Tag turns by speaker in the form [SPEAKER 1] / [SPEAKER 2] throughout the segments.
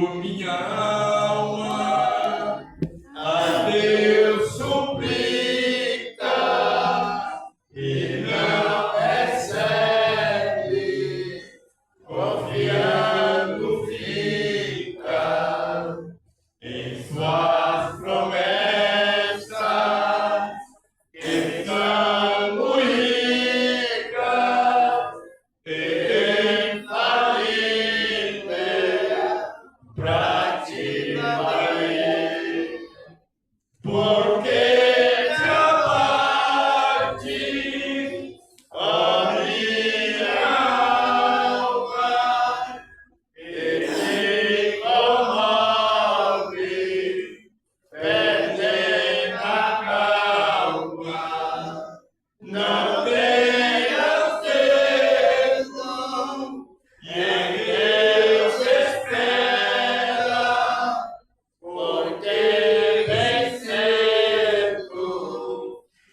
[SPEAKER 1] minha alma a Deus suplica e não recebe, confiando fica em suas promessas, que são ricas e infalíveis pra ti valer. Porque te abate, ó minha alma, e te comove, perdendo a calma. Não tenhas medo, e em Deus espera, porque vencendo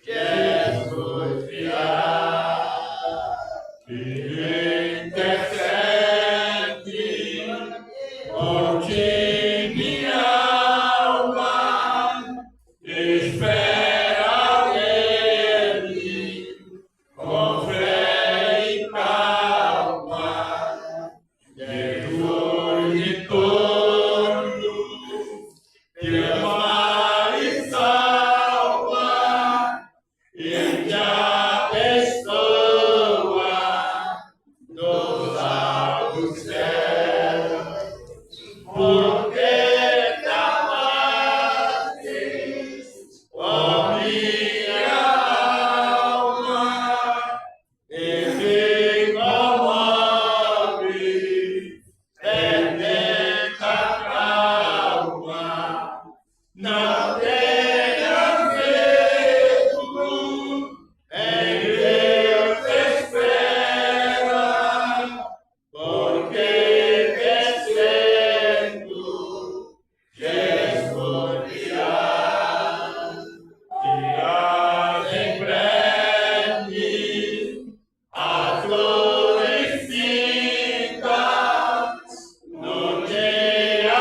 [SPEAKER 1] Jesus virá. E intercede por ti, minha alma, espera nele, com fé e calma. Jesus de torno, te ama e salva, e te abençoa dos altos céus. Porque te amaste, ó minha alma, e te comove, perdendo a calma. Não tenhas medo, em Deus espera, porque vencendo Jesus virá. Dirás em breve as flores fincas no dia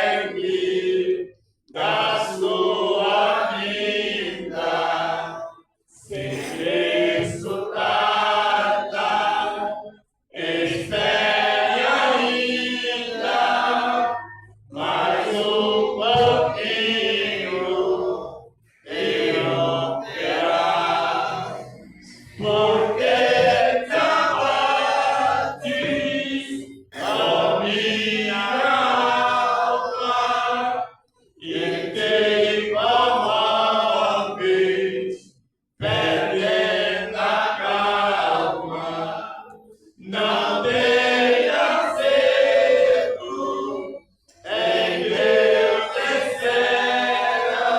[SPEAKER 1] alegre da sua vida. Sem Cristo tarda, espere ainda mais um pouquinho e romperá. Porque te abate, ó minha alma, e te comove, perdendo a calma. Não tenhas medo, em Deus espera,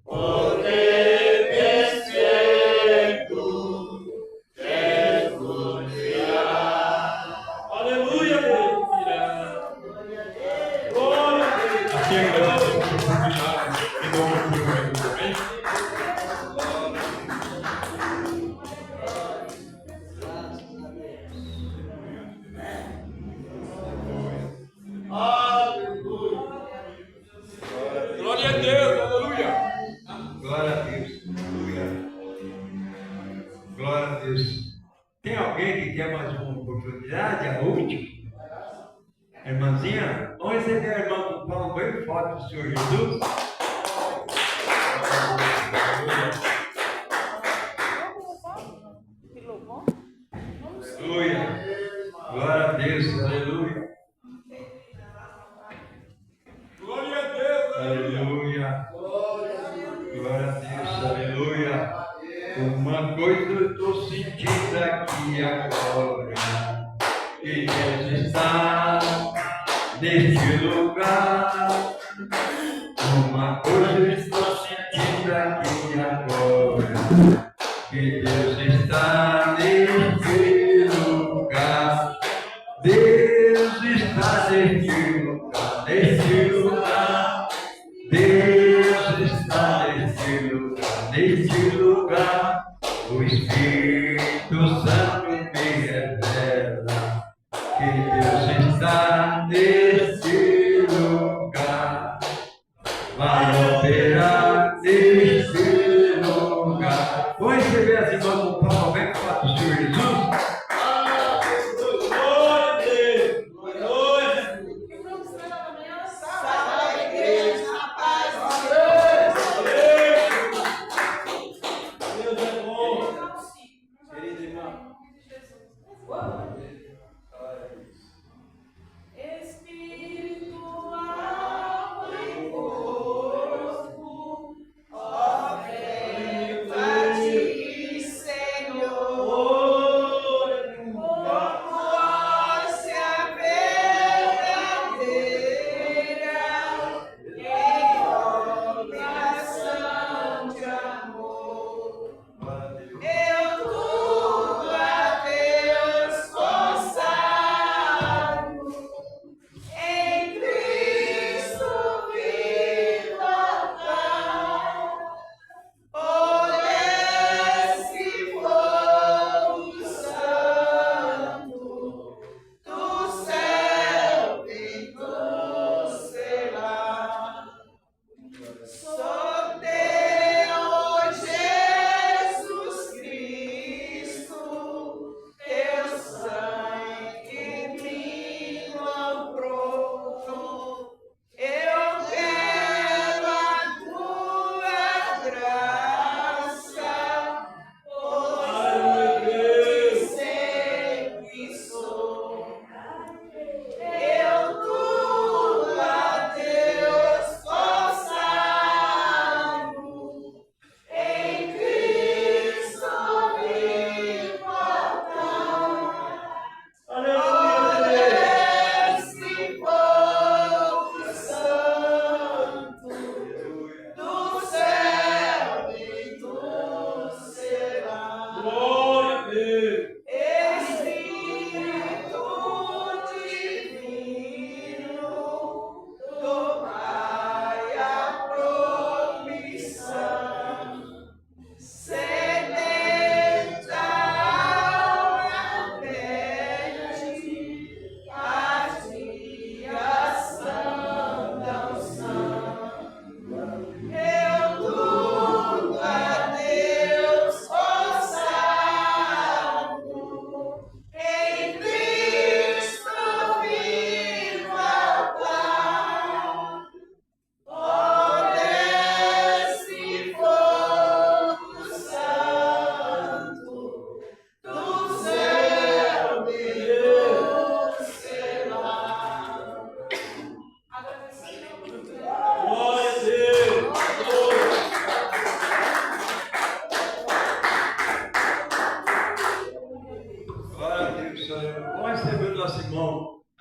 [SPEAKER 1] porque vencendo Jesus virá. Aleluia, Deus virá. Glória a Deus. Aqui agradecemos por convidar em nome do Senhor também. Glória a Deus, aleluia.
[SPEAKER 2] Glória a Deus, aleluia. Glória a Deus. Tem alguém que quer mais uma oportunidade? A última? Irmãzinha, vamos receber a irmã com um pão bem forte do Senhor Jesus. Aleluia. Glória a Deus, aleluia.
[SPEAKER 1] Glória a Deus,
[SPEAKER 2] Aleluia. Glória a Deus, aleluia. Uma coisa eu estou sentindo aqui agora, que Deus está neste lugar. Uma coisa eu estou sentindo aqui agora, que Deus está neste lugar. Deus está neste lugar, neste lugar. Deus está neste lugar, neste lugar. O Espírito Santo me revela que Deus está neste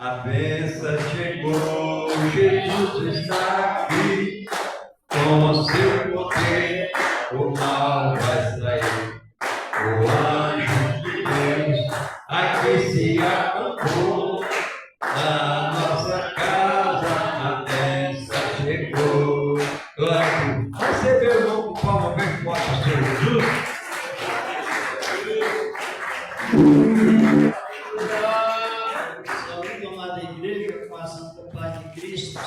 [SPEAKER 2] A bênção chegou, Jesus está aqui, com o seu poder o mal vai sair. O anjo de Deus aqui se acampou, na nossa casa a bênção chegou. Glória. Recebeu o nome do palma bem forte do Senhor Jesus.
[SPEAKER 3] Saúde, amada igreja, com a Santa Paz de Cristo.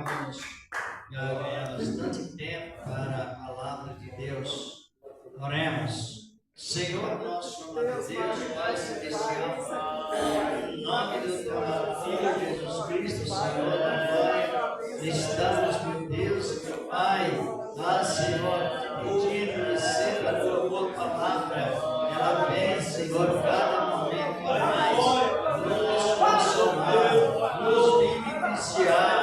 [SPEAKER 3] Vamos ganhar bastante tempo para a palavra de Deus. Oremos. Senhor nosso Deus, Pai Celestial, em nome do teu Filho Jesus Cristo, Senhor da glória, estamos, meu Deus, meu Pai, Senhor, pedindo, receba a tua boa palavra, ela vem, Senhor, cada momento mais, nos consolar, nos beneficiar,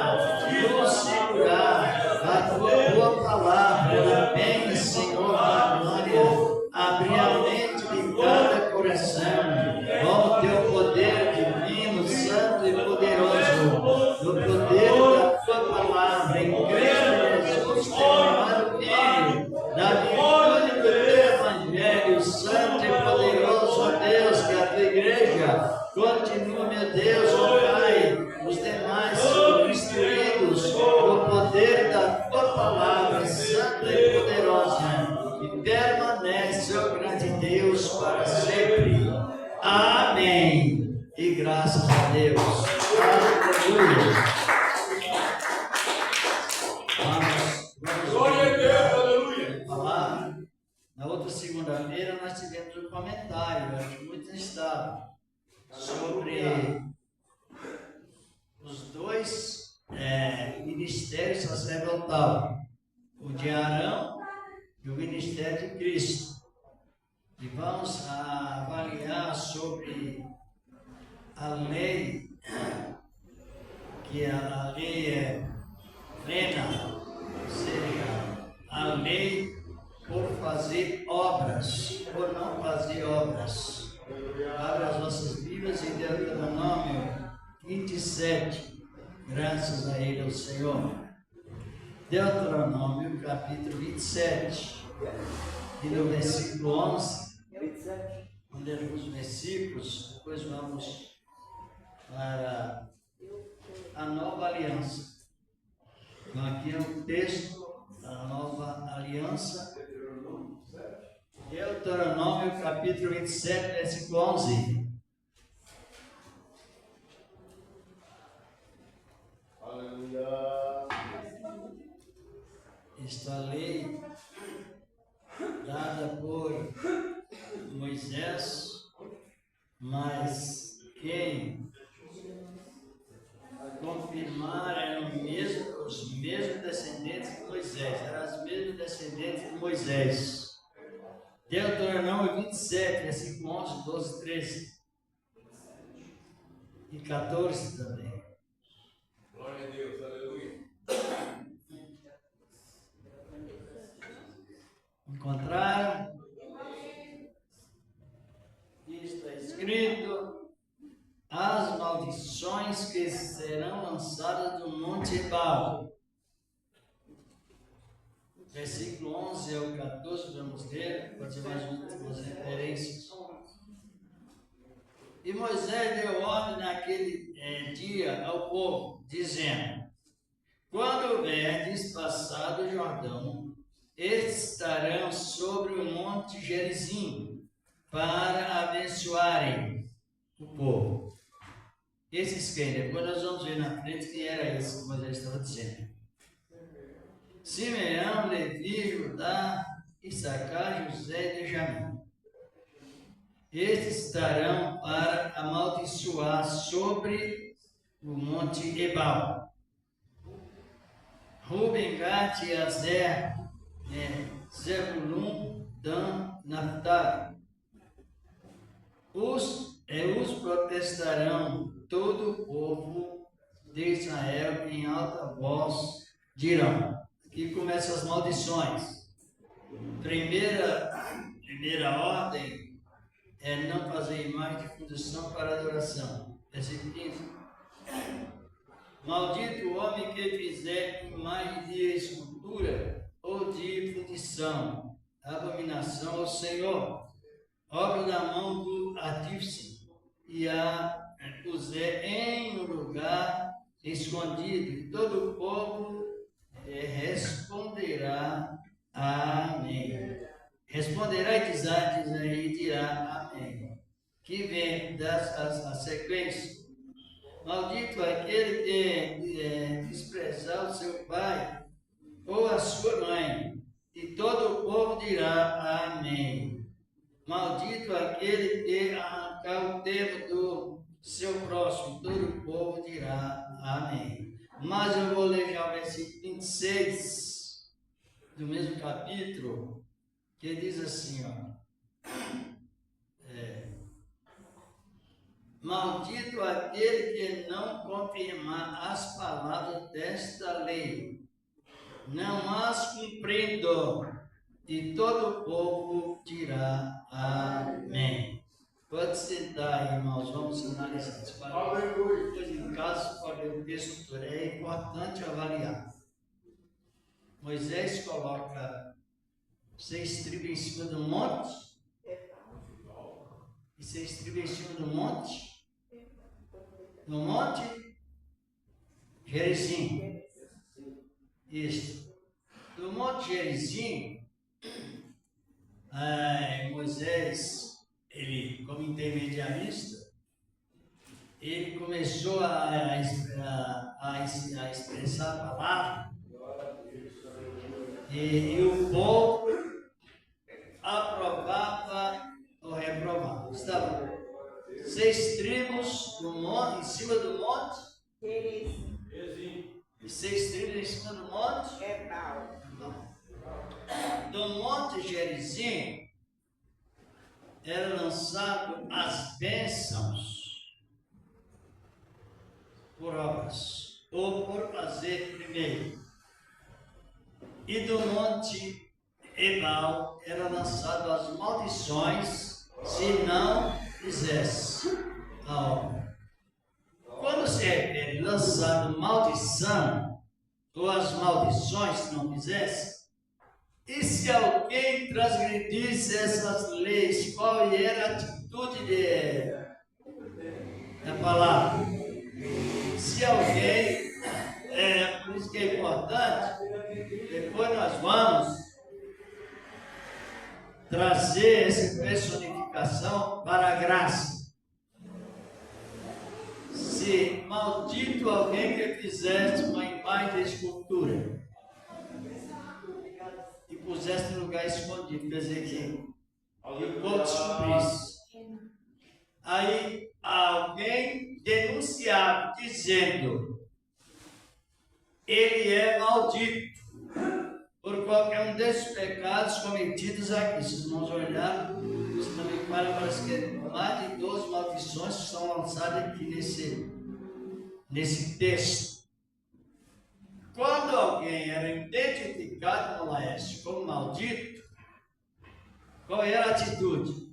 [SPEAKER 3] nos segurar, a tua boa palavra, ela vem, Senhor, da glória, abrir a mente de cada coração, ó teu poder divino, santo e poderoso, do poder da tua palavra, em Cristo Jesus, teu amado Filho, da virtude do teu Evangelho, santo e poderoso, ó Deus, que a tua igreja continua, meu Deus, ó Pai, os demais são instruídos no poder da tua palavra, santa e poderosa, e permanece, ó grande Deus, para sempre. Amém. E graças a Deus. Aleluia.
[SPEAKER 1] Glória a Deus, aleluia.
[SPEAKER 3] Falar. Na outra segunda-feira nós tivemos um comentário, eu acho muito instável, sobre os dois ministérios sacerdotais, o de Arão e o ministério de Cristo. E vamos avaliar sobre a lei, que a lei plena, ou seja, a lei por fazer obras, por não fazer obras. Abra as nossas Bíblias em Deuteronômio 27, graças a Ele, ao Senhor. Deuteronômio, capítulo 27, e no versículo 11, vamos ler os versículos, depois vamos para a nova aliança. Então, aqui é o texto da nova aliança. Deuteronômio, capítulo 27, versículo 11.
[SPEAKER 1] Aleluia.
[SPEAKER 3] Esta lei dada por Moisés, mas quem confirmar eram os mesmos descendentes de Moisés, eram os mesmos descendentes de Moisés. Deuteronômio 27, versículo 11, 12, 13 e 14 também.
[SPEAKER 1] Glória a Deus, aleluia.
[SPEAKER 3] Encontraram? Está escrito: as maldições que serão lançadas do Monte Ebal. Versículo 11 ao 14, vamos ler, pode ser mais últimas referências. E Moisés deu ordem naquele dia ao povo, dizendo: quando houverdes passado o Jordão, estarão sobre o monte Gerizim, para abençoarem o povo. Esses quem? Depois nós vamos ver na frente quem era esse que Moisés estava dizendo. Simeão, Levi, Judá, Issacar, José e Benjamim. Estes estarão para amaldiçoar sobre o monte Ebal. Ruben, Gad e Azer, Zebulun, Dan, Naftali. Os protestarão todo o povo de Israel em alta voz, dirão. Aqui começam as maldições. Primeira primeira ordem é não fazer imagem de fundição para adoração. Versículo 15. Maldito o homem que fizer imagem de escultura ou de fundição, abominação ao Senhor, obra da mão do artífice, e a puser em um lugar escondido, e todo o povo responderá amém. Responderá e dirá amém. Que vem a sequência. Maldito aquele que desprezar o seu pai ou a sua mãe, e todo o povo dirá amém. Maldito aquele que arrancar o tempo do seu próximo, todo o povo dirá amém. Mas eu vou ler já o versículo 26 do mesmo capítulo, que diz assim, ó. Maldito aquele que não confirmar as palavras desta lei, não as cumprindo, e todo o povo dirá amém. Pode sentar, irmãos, vamos analisar isso. Depois, em casa, para ler o texto, é importante avaliar. Moisés coloca 6 tribos em cima do monte, e 6 tribos em cima do monte, no monte Gerizim. Isso. Do monte Gerizim, Moisés, ele, como intermediarista, ele começou a expressar a palavra, e o povo aprovava ou reprovava. Estavam 6 tribos no monte, em cima do monte, e 6 tribos em cima do monte. Do monte Gerizim era lançado as bênçãos por obras, ou por fazer primeiro. E do monte Ebal era lançado as maldições, se não fizesse a obra. Quando se refere lançado maldição, ou as maldições se não fizesse, e se alguém transgredisse essas leis, qual era a atitude da palavra? Se alguém, por isso que é importante, depois nós vamos trazer essa personificação para a graça. Se maldito alguém que fizesse uma imagem de escultura e pusesse no lugar escondido, quer dizer que o povo descobrisse. Aí alguém denunciava, dizendo: ele é maldito por qualquer um desses pecados cometidos aqui. Se os irmãos olharem, você também parece que mais de 12 maldições que são lançadas aqui nesse texto. Quando alguém era identificado no Laércio como maldito, qual era a atitude?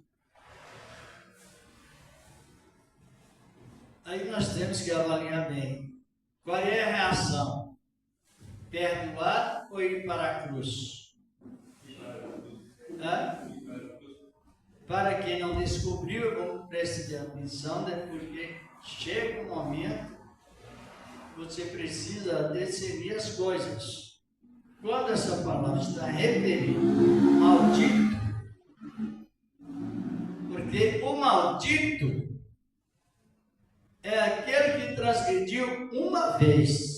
[SPEAKER 3] Aí nós temos que avaliar bem. Qual é a reação? Perdoar ou ir para a cruz? Para quem não descobriu, vamos prestar atenção, né? Porque chega um momento que você precisa discernir as coisas. Quando essa palavra está referindo maldito, porque o maldito é aquele que transgrediu uma vez.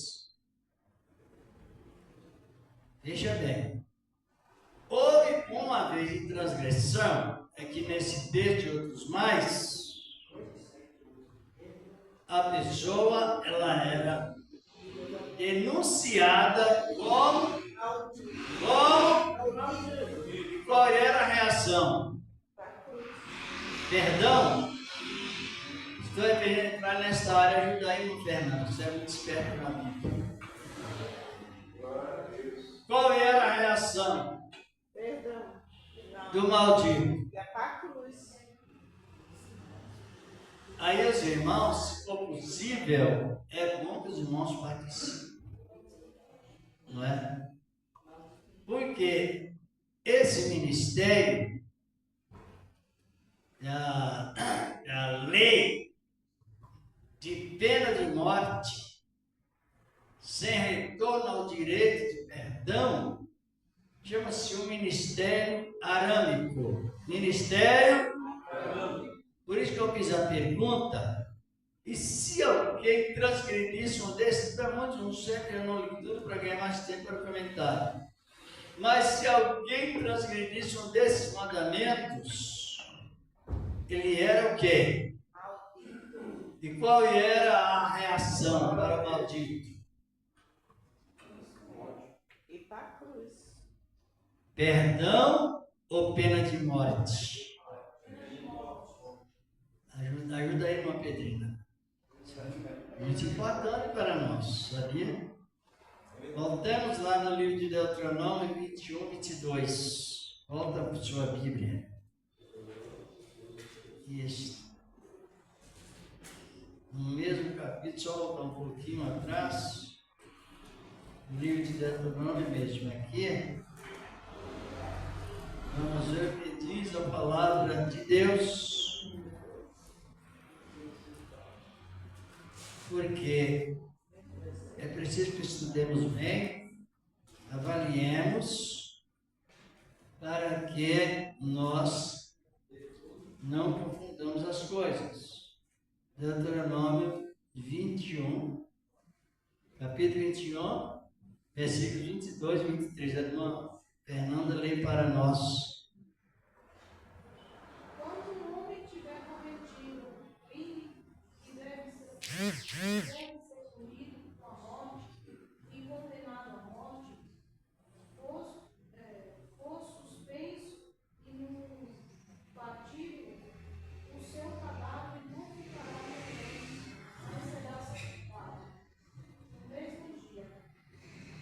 [SPEAKER 3] Veja bem, houve uma vez de transgressão, aqui nesse texto e outros mais, a pessoa ela era denunciada como e qual era a reação? Perdão? Estou querendo entrar nessa área, ajuda aí, meu Fernando, você é muito esperto para mim. Qual era a reação do maldito? Aí os irmãos, se for possível, é bom que os irmãos participem, não é? Porque esse ministério, a lei de pena de morte, sem retorno ao direito de perdão, chama-se um ministério arâmico. Ministério arâmico. Por isso que eu fiz a pergunta. E se alguém transgredisse um desses, pelo menos não sei, eu não li tudo para ganhar mais tempo para comentar. Mas se alguém transgredisse um desses mandamentos, ele era o quê? E qual era a reação para o maldito?
[SPEAKER 4] E para a cruz.
[SPEAKER 3] Perdão ou pena de morte? Ajuda aí, irmã Pedrina. Muito importante para nós, sabia? Voltamos lá no livro de Deuteronômio 21, 22. Volta para a sua Bíblia. Isso. No mesmo capítulo, só voltar um pouquinho atrás. No livro de Deuteronômio mesmo aqui. Vamos ver o que diz a palavra de Deus. Porque é preciso que estudemos bem, avaliemos, para que nós não confundamos as coisas. Deuteronômio 21, capítulo 21, versículos 22 e 23. A irmã Fernanda lê para nós.
[SPEAKER 4] Quando um homem tiver cometido crime que deve ser punido com a morte e condenado à morte, for suspenso e no patíbulo, o seu cadáver não ficará no mas será sepultado no mesmo dia,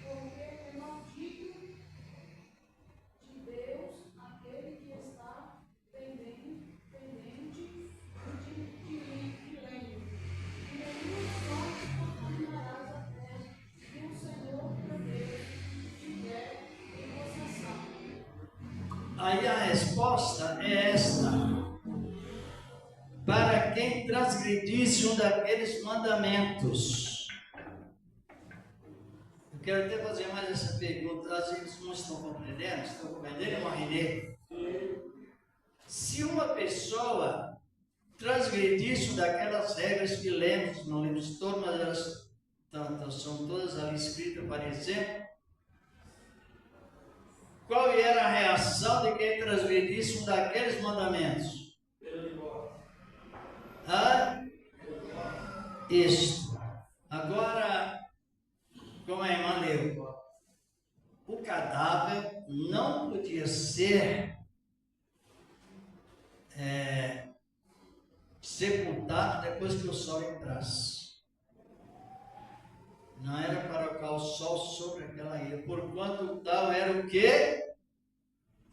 [SPEAKER 4] porque é maldito de Deus aquele que está pendente de lei. E nenhum só contaminarás a terra, e o Senhor teu Deus te der em possessão.
[SPEAKER 3] Aí a resposta é esta: para quem transgredisse um daqueles mandamentos. Eu quero até fazer mais essa pergunta, às vezes não estão compreendendo, irmão Renê? Se uma pessoa transgredisse uma daquelas regras que lemos, não lemos todas, mas elas são todas ali escritas, por exemplo, qual era a reação de quem transgredisse um daqueles mandamentos? Isso. Agora, como a irmã leu, o cadáver não podia ser sepultado depois que o sol entrasse. Não era para colocar o sol sobre aquela ilha, porquanto tal era o que?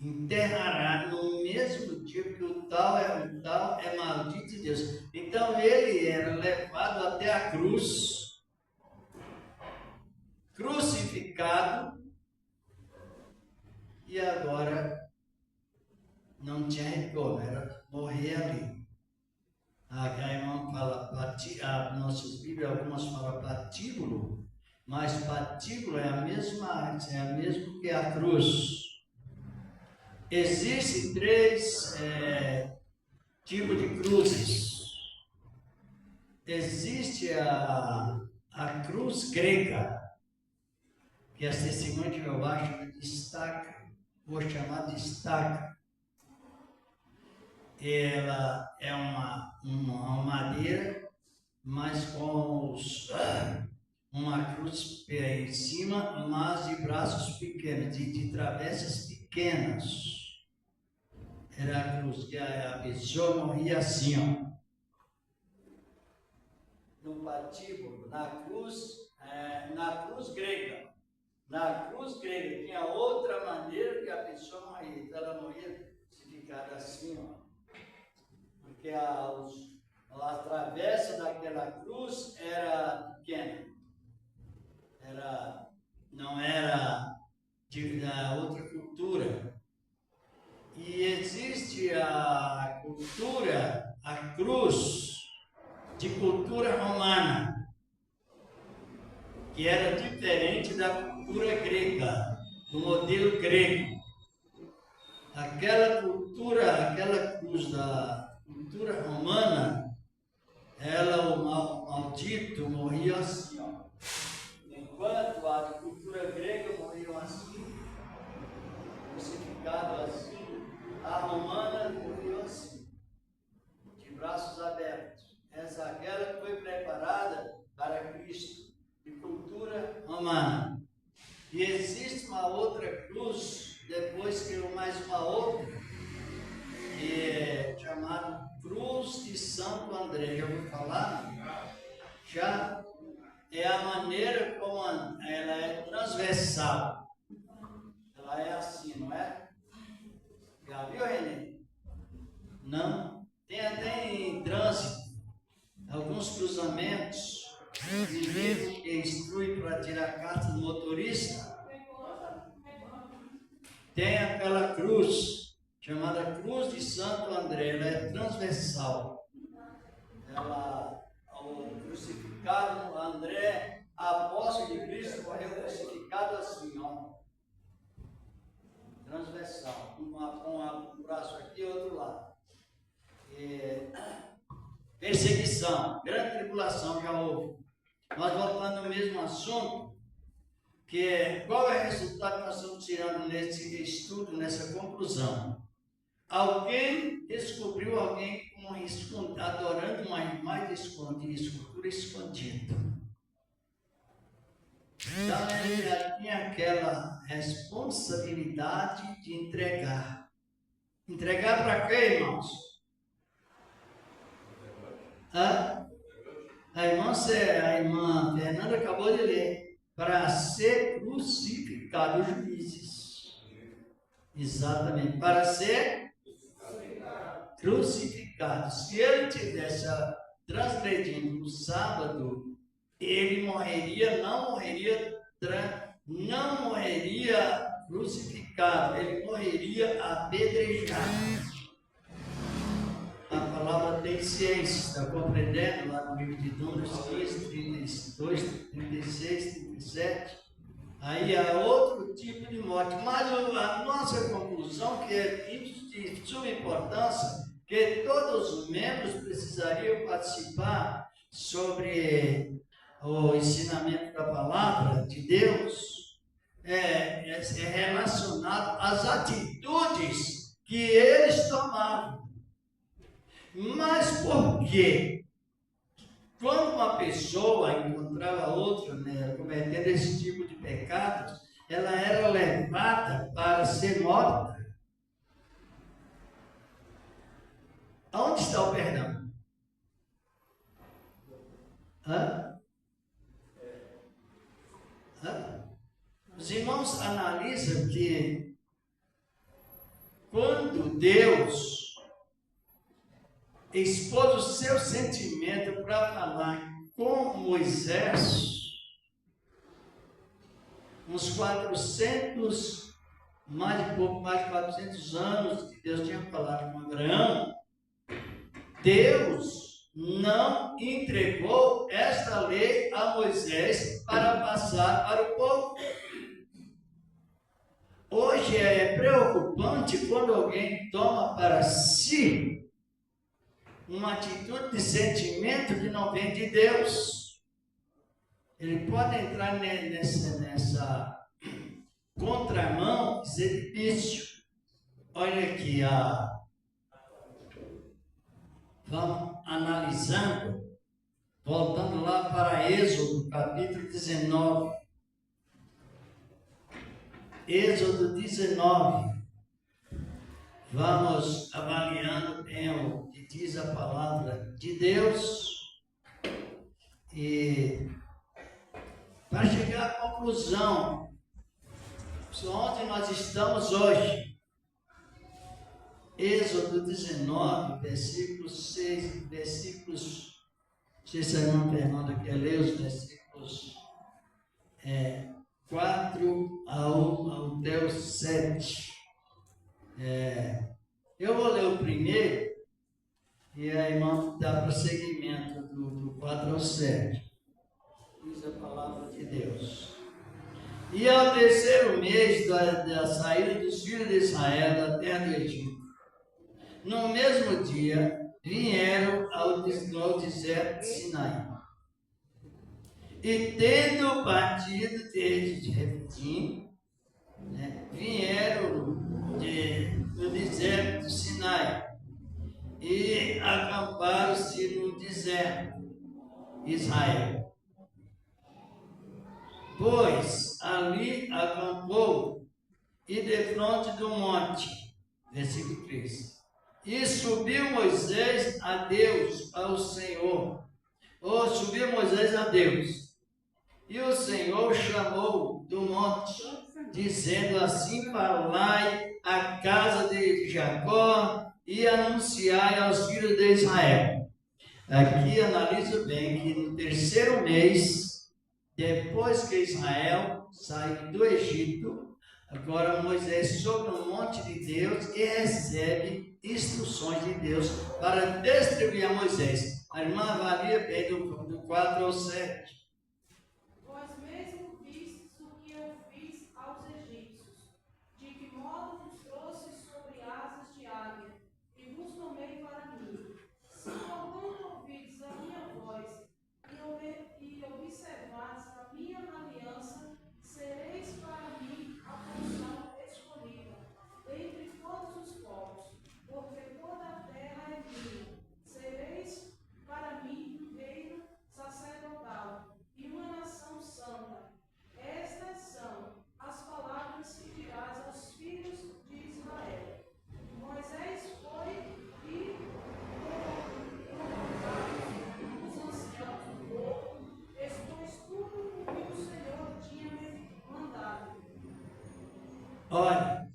[SPEAKER 3] Enterrará no mesmo dia, porque o tal é maldito de Deus. Então ele era levado até a cruz, crucificado, e agora não tinha retorno, era morrer ali. A irmã fala, nossas Bíblias, algumas falam patíbulo, mas patíbulo é a mesma que a cruz. Existem três tipos de cruzes. Existe a cruz grega, que as testemunhas de Jeová chamam de estaca, vou chamar de estaca. Ela é uma madeira, mas com uma cruz em cima, mas de braços pequenos, de travessas pequenas. Era a cruz, que a pessoa morria assim, ó. No patíbulo, na cruz grega. Na cruz grega tinha outra maneira que a pessoa morria. Então ela morria se ficar assim, ó. Porque A travessa daquela cruz era pequena. Não era da outra cultura. E existe a cultura, a cruz, de cultura romana, que era diferente da cultura grega, do modelo grego. Aquela cruz da cultura romana, o maldito morria assim, ó. Enquanto a cultura grega morria assim, crucificado assim, a romana morreu assim, de braços abertos. Aquela que foi preparada para Cristo, de cultura romana. E existe uma outra cruz, depois criou mais uma outra, que é chamada Cruz de Santo André. Já ouviu falar? Já é a maneira como ela é transversal. Ela é assim, não é? Já viu, Renê? Não? Tem até em trânsito alguns cruzamentos de livro que instrui para tirar carta do motorista. Tem aquela cruz chamada Cruz de Santo André. Ela é transversal. O crucificado André, apóstolo de Cristo, morreu crucificado assim, ó. Transversal, um braço aqui e outro lá. Perseguição, grande tribulação já houve. Nós voltando no mesmo assunto, que é qual é o resultado que nós estamos tirando nesse estudo, nessa conclusão? Alguém descobriu alguém adorando uma imagem escondida, escultura escondida. Então ele já tinha aquela responsabilidade de entregar. Entregar para quê, irmãos? A irmã Fernanda acabou de ler. Para ser crucificado, os juízes. Exatamente. Para ser crucificado. Se ele tivesse transgredido no sábado, ele não morreria crucificado, ele morreria apedrejado. A palavra tem ciência, está compreendendo lá no livro de Números 15, 32, 36, 37. Aí há outro tipo de morte. Mas a nossa conclusão, que é de suma importância, que todos os membros precisariam participar sobre o ensinamento da palavra de Deus, é relacionado às atitudes que eles tomavam. Mas por quê? Quando uma pessoa encontrava outra, né, cometendo esse tipo de pecados, ela era levada para ser morta. Onde está o perdão? Os irmãos analisam que quando Deus expôs o seu sentimento para falar com Moisés, uns 400, mais de 400 anos que Deus tinha falado com Abraão, Deus não entregou esta lei a Moisés para passar para o povo. Hoje é preocupante quando alguém toma para si uma atitude de sentimento que não vem de Deus. Ele pode entrar nessa contramão, dizer difícil. Olha aqui, vamos analisando, voltando lá para Êxodo, capítulo 19. Êxodo 19. Vamos avaliando bem o que diz a palavra de Deus e para chegar à conclusão onde nós estamos hoje. Êxodo 19, versículos 6, versículos, se você não Fernando quer ler os versículos 4 até o 7. Eu vou ler o primeiro e a irmã dá prosseguimento do 4 ao 7. Diz a palavra de Deus. E ao terceiro mês da saída dos filhos de Israel da terra do Egito, no mesmo dia, vieram ao deserto de Sinai. E tendo partido desde Refidim, vieram do deserto de Sinai e acamparam-se no deserto, Israel. Pois ali acampou e defronte do monte, versículo 3. E subiu Moisés a Deus, ao Senhor. Subiu Moisés a Deus. E o Senhor chamou do monte, dizendo assim: falai à casa de Jacó e anunciai aos filhos de Israel. Aqui analisa bem que no terceiro mês, depois que Israel saiu do Egito, agora Moisés sobe no monte de Deus e recebe instruções de Deus para distribuir a Moisés. A irmã avalia bem do 4 ao 7.
[SPEAKER 4] Vós mesmo vistes o que eu fiz aos egípcios, de que modo vos trouxe sobre asas de águia, e vos tomei para mim. Se portanto ouvides a minha voz, e observardes a minha aliança, sereis para mim a porção escolhida entre todos os povos, porque toda a terra é minha. Sereis para mim um reino sacerdotal e uma nação santa. Estas são as palavras que dirás aos filhos de Israel. Moisés foi e os anciãos do povo, expôs tudo o que o Senhor tinha me mandado.
[SPEAKER 3] Olha,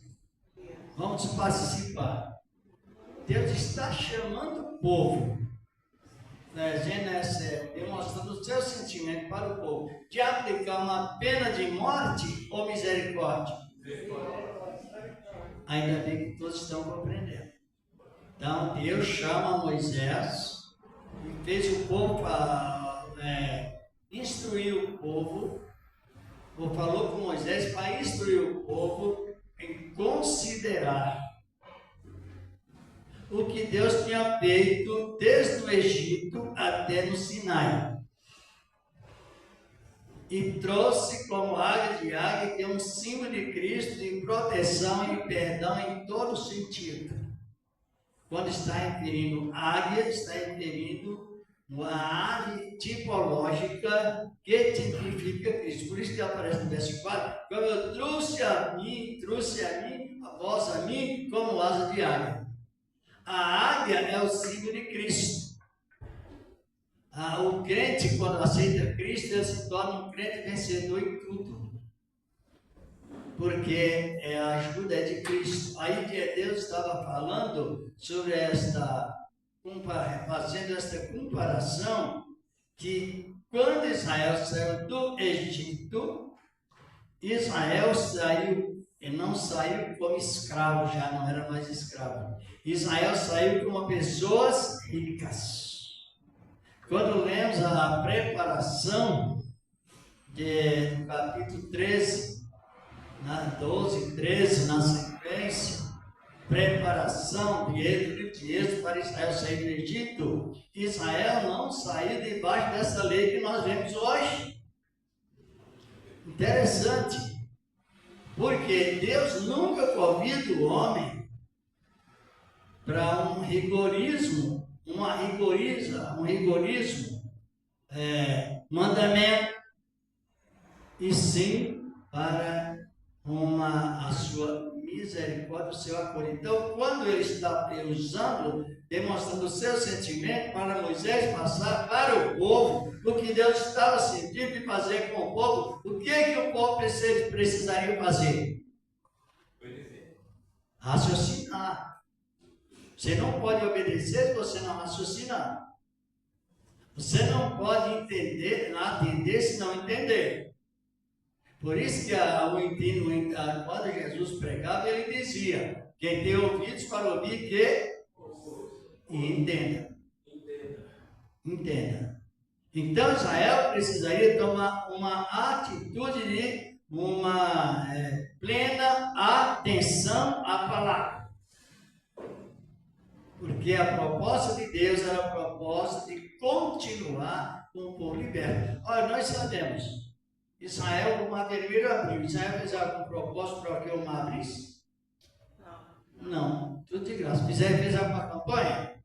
[SPEAKER 3] vamos participar. Deus está chamando o povo, demonstrando o seu sentimento para o povo, de aplicar uma pena de morte ou misericórdia. Ainda bem que todos estão compreendendo. Então, Deus chama Moisés e fez o povo instruir o povo, ou falou com Moisés para instruir o povo em considerar o que Deus tinha feito desde o Egito até no Sinai. E trouxe como águia de águia, que é um símbolo de Cristo, de proteção e perdão em todo sentido. Quando está referindo águia, está referindo uma ave tipológica que tipifica Cristo. Por isso que aparece no verso 4, como eu trouxe a vós a mim, como asa de águia. A águia é o símbolo de Cristo. O crente, quando aceita Cristo, ele se torna um crente vencedor em tudo. Porque a ajuda é de Cristo. Aí Deus estava falando sobre fazendo esta comparação, que quando Israel saiu do Egito, Israel não saiu como escravo, já não era mais escravo. Israel saiu como pessoas ricas. Quando lemos a preparação do capítulo 13, 12 e 13, na sequência, preparação de Êxodo para Israel sair do Egito, Israel não saiu debaixo dessa lei que nós vemos hoje. Interessante, porque Deus nunca convida o homem para um rigorismo, mandamento, e sim para a sua misericórdia, o seu acordo. Então, quando ele está demonstrando o seu sentimento para Moisés passar para o povo, o que Deus estava sentindo de fazer com o povo, o que o povo precisaria fazer? Raciocinar. Você não pode obedecer se você não raciocinar. Você não pode atender se não entender. Por isso que quando Jesus pregava, ele dizia: quem tem ouvidos para ouvir, que entenda. Entenda. Então Israel precisaria tomar uma atitude de uma plena atenção à palavra. Porque a proposta de Deus era a proposta de continuar com o povo liberto. Olha, nós sabemos, Israel, o mar vermelho abriu. Israel fez algum propósito para que o mar abrisse? Não, tudo de graça. Israel fez alguma campanha?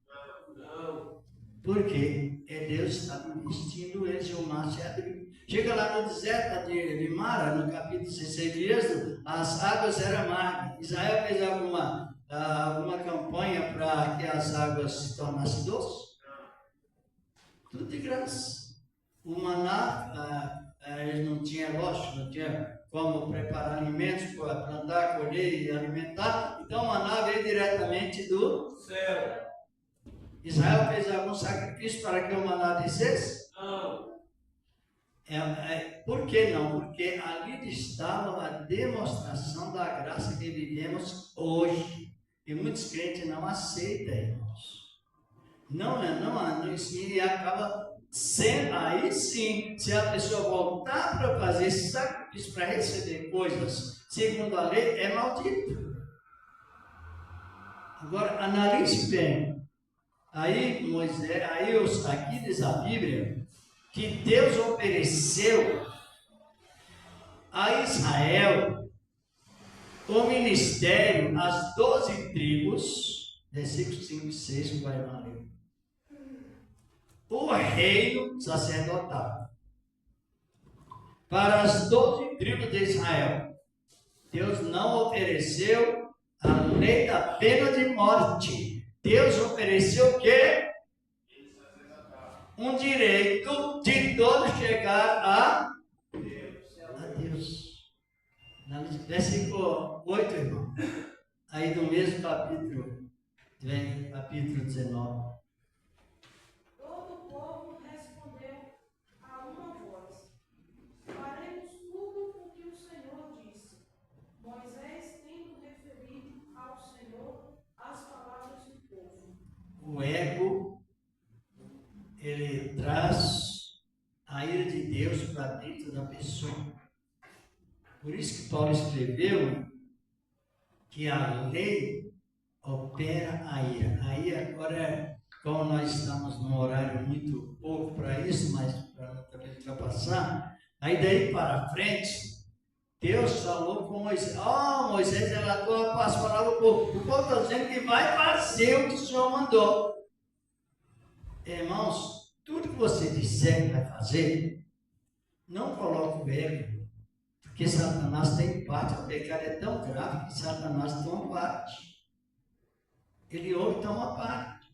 [SPEAKER 3] Não. Por quê? Deus estava investindo eles e o mar se abriu. Chega lá no deserto de Mara, no capítulo 16 de Êxodo, as águas eram amargas. Israel fez alguma campanha para que as águas se tornassem doces? Tudo de graça. O maná, eles não tinham, lógico, não tinha como preparar alimentos para plantar, colher e alimentar. Então o maná veio diretamente do céu. Israel fez algum sacrifício para que o maná descesse? Não. Por que não? Porque ali estava a demonstração da graça que vivemos hoje. E muitos crentes não aceitam, irmãos. Não, e acaba sendo, aí sim, se a pessoa voltar para fazer esse sacrifício para receber coisas segundo a lei, é maldito. Agora, analise bem. Aí aqui diz a Bíblia que Deus ofereceu a Israel o ministério, as 12 tribos, versículos 5 e 6, vai lá ler. O reino sacerdotal. Para as 12 tribos de Israel, Deus não ofereceu a lei da pena de morte. Deus ofereceu o quê? Um direito de todos chegar a Deus. Versículo 8, irmão. Aí do mesmo capítulo, vem capítulo 19.
[SPEAKER 4] Todo o povo respondeu a uma voz: faremos tudo o que o Senhor disse. Moisés tendo referido ao Senhor as palavras do povo.
[SPEAKER 3] O ego, ele traz a ira de Deus para dentro da pessoa. Por isso que Paulo escreveu que a lei opera a ira. Aí agora, como nós estamos num horário muito pouco para isso, mas para não também ultrapassar, aí daí para frente, Deus falou com Moisés. Moisés relatou as palavras do povo. O povo está dizendo que vai fazer o que o Senhor mandou. Irmãos, tudo que você disser que vai fazer, não coloque o ego, porque Satanás tem parte. O pecado é tão grave que Satanás toma parte. Ele ouve e toma parte.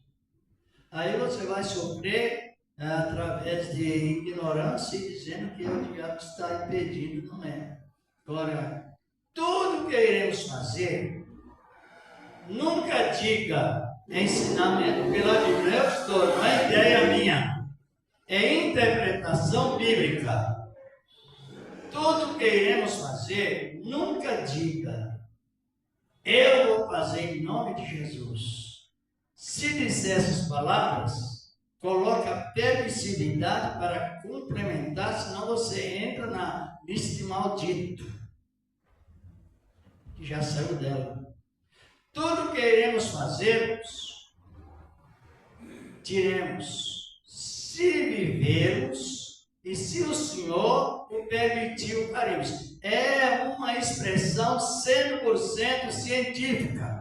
[SPEAKER 3] Aí você vai sofrer através de ignorância e dizendo que o diabo está impedindo, não é? Agora, tudo que iremos fazer, nunca diga ensinamento pela Bíblia. Eu estou, não é ideia minha, é interpretação bíblica. Tudo que iremos fazer, nunca diga, eu vou fazer em nome de Jesus. Se disser essas palavras, coloca permissividade para complementar, senão você entra na lista de maldito, que já saiu dela. Tudo que iremos fazer, diremos, se vivermos e se o Senhor o permitiu, faremos. É uma expressão 100% científica.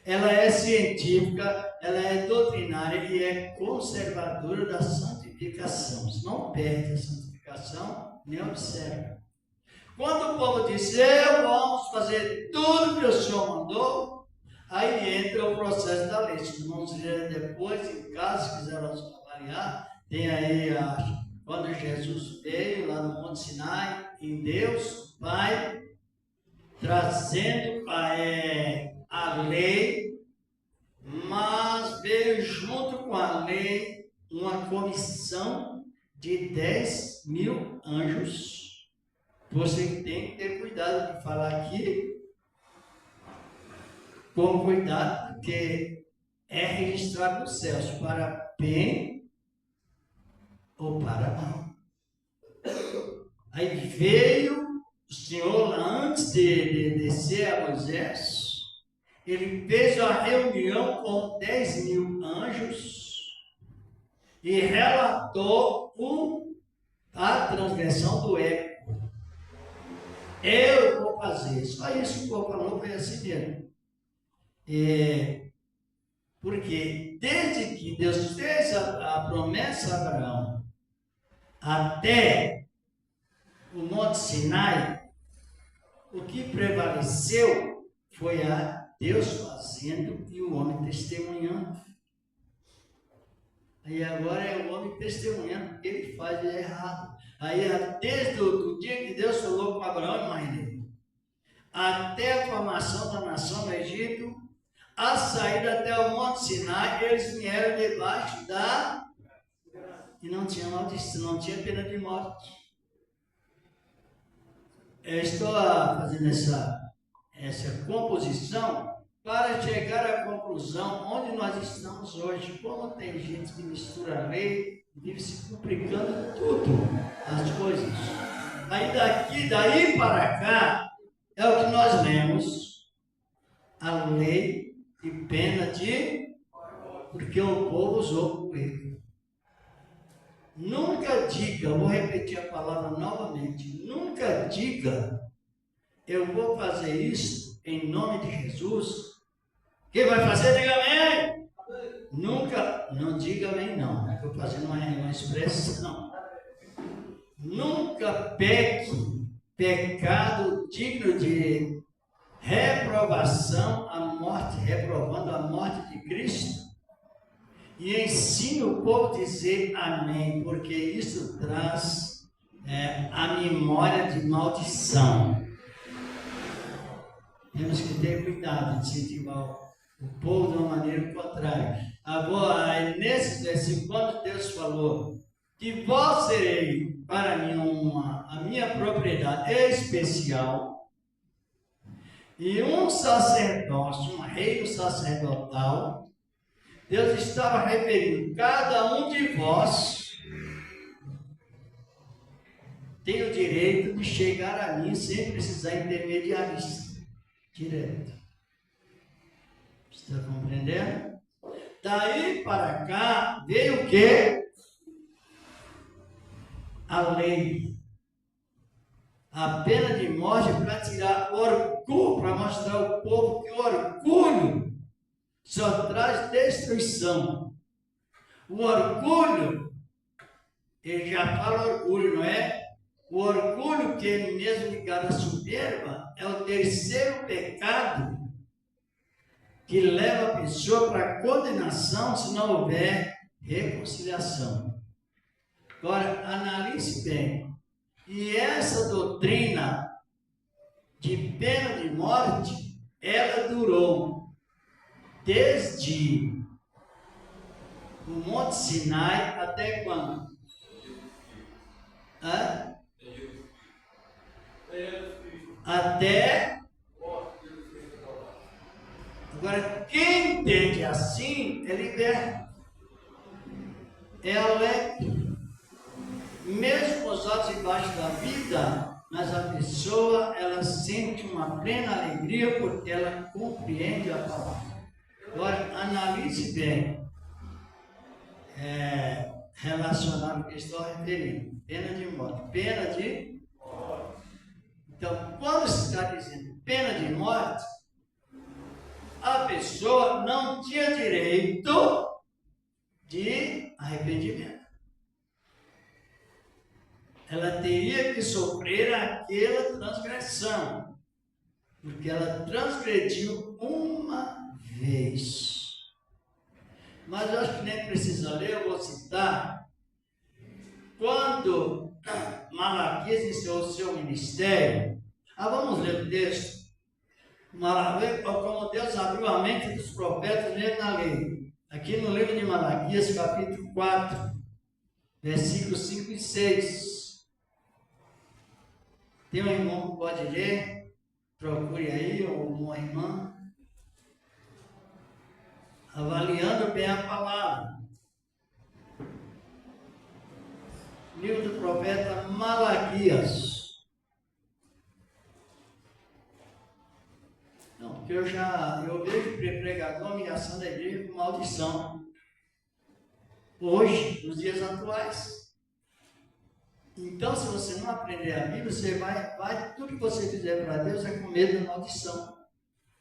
[SPEAKER 3] Ela é científica, ela é doutrinária e é conservadora da santificação. Você não perde a santificação, nem observa. Quando o povo diz, vamos fazer tudo que o Senhor mandou, aí entra o processo da lei. Se vamos ler depois, em casa, se quiser avaliar, tem aí quando Jesus veio lá no Monte Sinai, em Deus, Pai, trazendo a lei, junto com a lei, uma comissão de 10.000 anjos. Você tem que ter cuidado de falar aqui, com cuidado, porque é registrado nos céus, para bem ou para mal. Aí veio o Senhor lá antes de descer a Moisés, ele fez uma reunião com 10.000 anjos e relatou a transgressão do eco. Eu vou fazer. Só isso que o povo falou, foi assim mesmo. Porque desde que Deus fez a promessa a Abraão até o Monte Sinai, o que prevaleceu foi a Deus fazendo e o homem testemunhando. Aí agora é o homem testemunhando que ele faz de errado. Aí desde o dia que Deus falou com Abraão e mãe dele, até a formação da nação no Egito, a saída até o Monte Sinai, eles vieram debaixo da... E não tinha maldição, não tinha pena de morte. Eu estou fazendo essa composição para chegar à conclusão onde nós estamos hoje. Como tem gente que mistura a lei, vive se complicando tudo, as coisas. Aí daí para cá, é o que nós lemos, a lei e pena de... Porque o povo usou o erro. Nunca diga, vou repetir a palavra novamente, nunca diga, eu vou fazer isso em nome de Jesus. Quem vai fazer, diga amém. Nunca, não diga amém não, estou fazendo uma expressão. Nunca peque, pecado digno de reprovação, a morte, reprovando a morte de Cristo. E ensine o povo a dizer amém, porque isso traz a memória de maldição. Temos que ter cuidado de incentivar o povo de uma maneira contrária. Agora, nesse versículo, quando Deus falou que vós serei para mim a minha propriedade especial e um sacerdócio, um reino sacerdotal, Deus estava referindo, cada um de vós tem o direito de chegar a mim sem precisar intermediarista, direto. Está compreendendo? Daí para cá veio o quê? A lei. A pena de morte para tirar orgulho, para mostrar ao povo que o orgulho só traz destruição. O orgulho, ele já fala orgulho, não é? O orgulho, que ele mesmo ligado à soberba, é o terceiro pecado que leva a pessoa para a condenação se não houver reconciliação. Agora, analise bem. E essa doutrina de pena de morte, ela durou desde o Monte Sinai até quando? Até... Agora, quem entende assim é liberto. É alegre. Mesmo os altos e baixos da vida, mas a pessoa, ela sente uma plena alegria porque ela compreende a palavra. Agora, analise bem, relacionado ao que estou referindo, pena de morte, pena de morte. Então, quando se está dizendo pena de morte, a pessoa não tinha direito de arrependimento. Ela teria que sofrer aquela transgressão, porque ela transgrediu uma vez. Mas eu acho que nem precisa ler, eu vou citar. Quando Malaquias iniciou o seu ministério, vamos ler o texto. Como Deus abriu a mente dos profetas lendo na lei. aqui no livro de Malaquias, capítulo 4, versículos 5 e 6. Tem um irmão que pode ler? Procure aí, ou uma irmã. Avaliando bem a palavra. Livro do profeta Malaquias. Não, porque eu vejo pregador ameaçando a igreja com maldição. Hoje, nos dias atuais. Então, se você não aprender a Bíblia, você vai tudo que você fizer para Deus é com medo da maldição.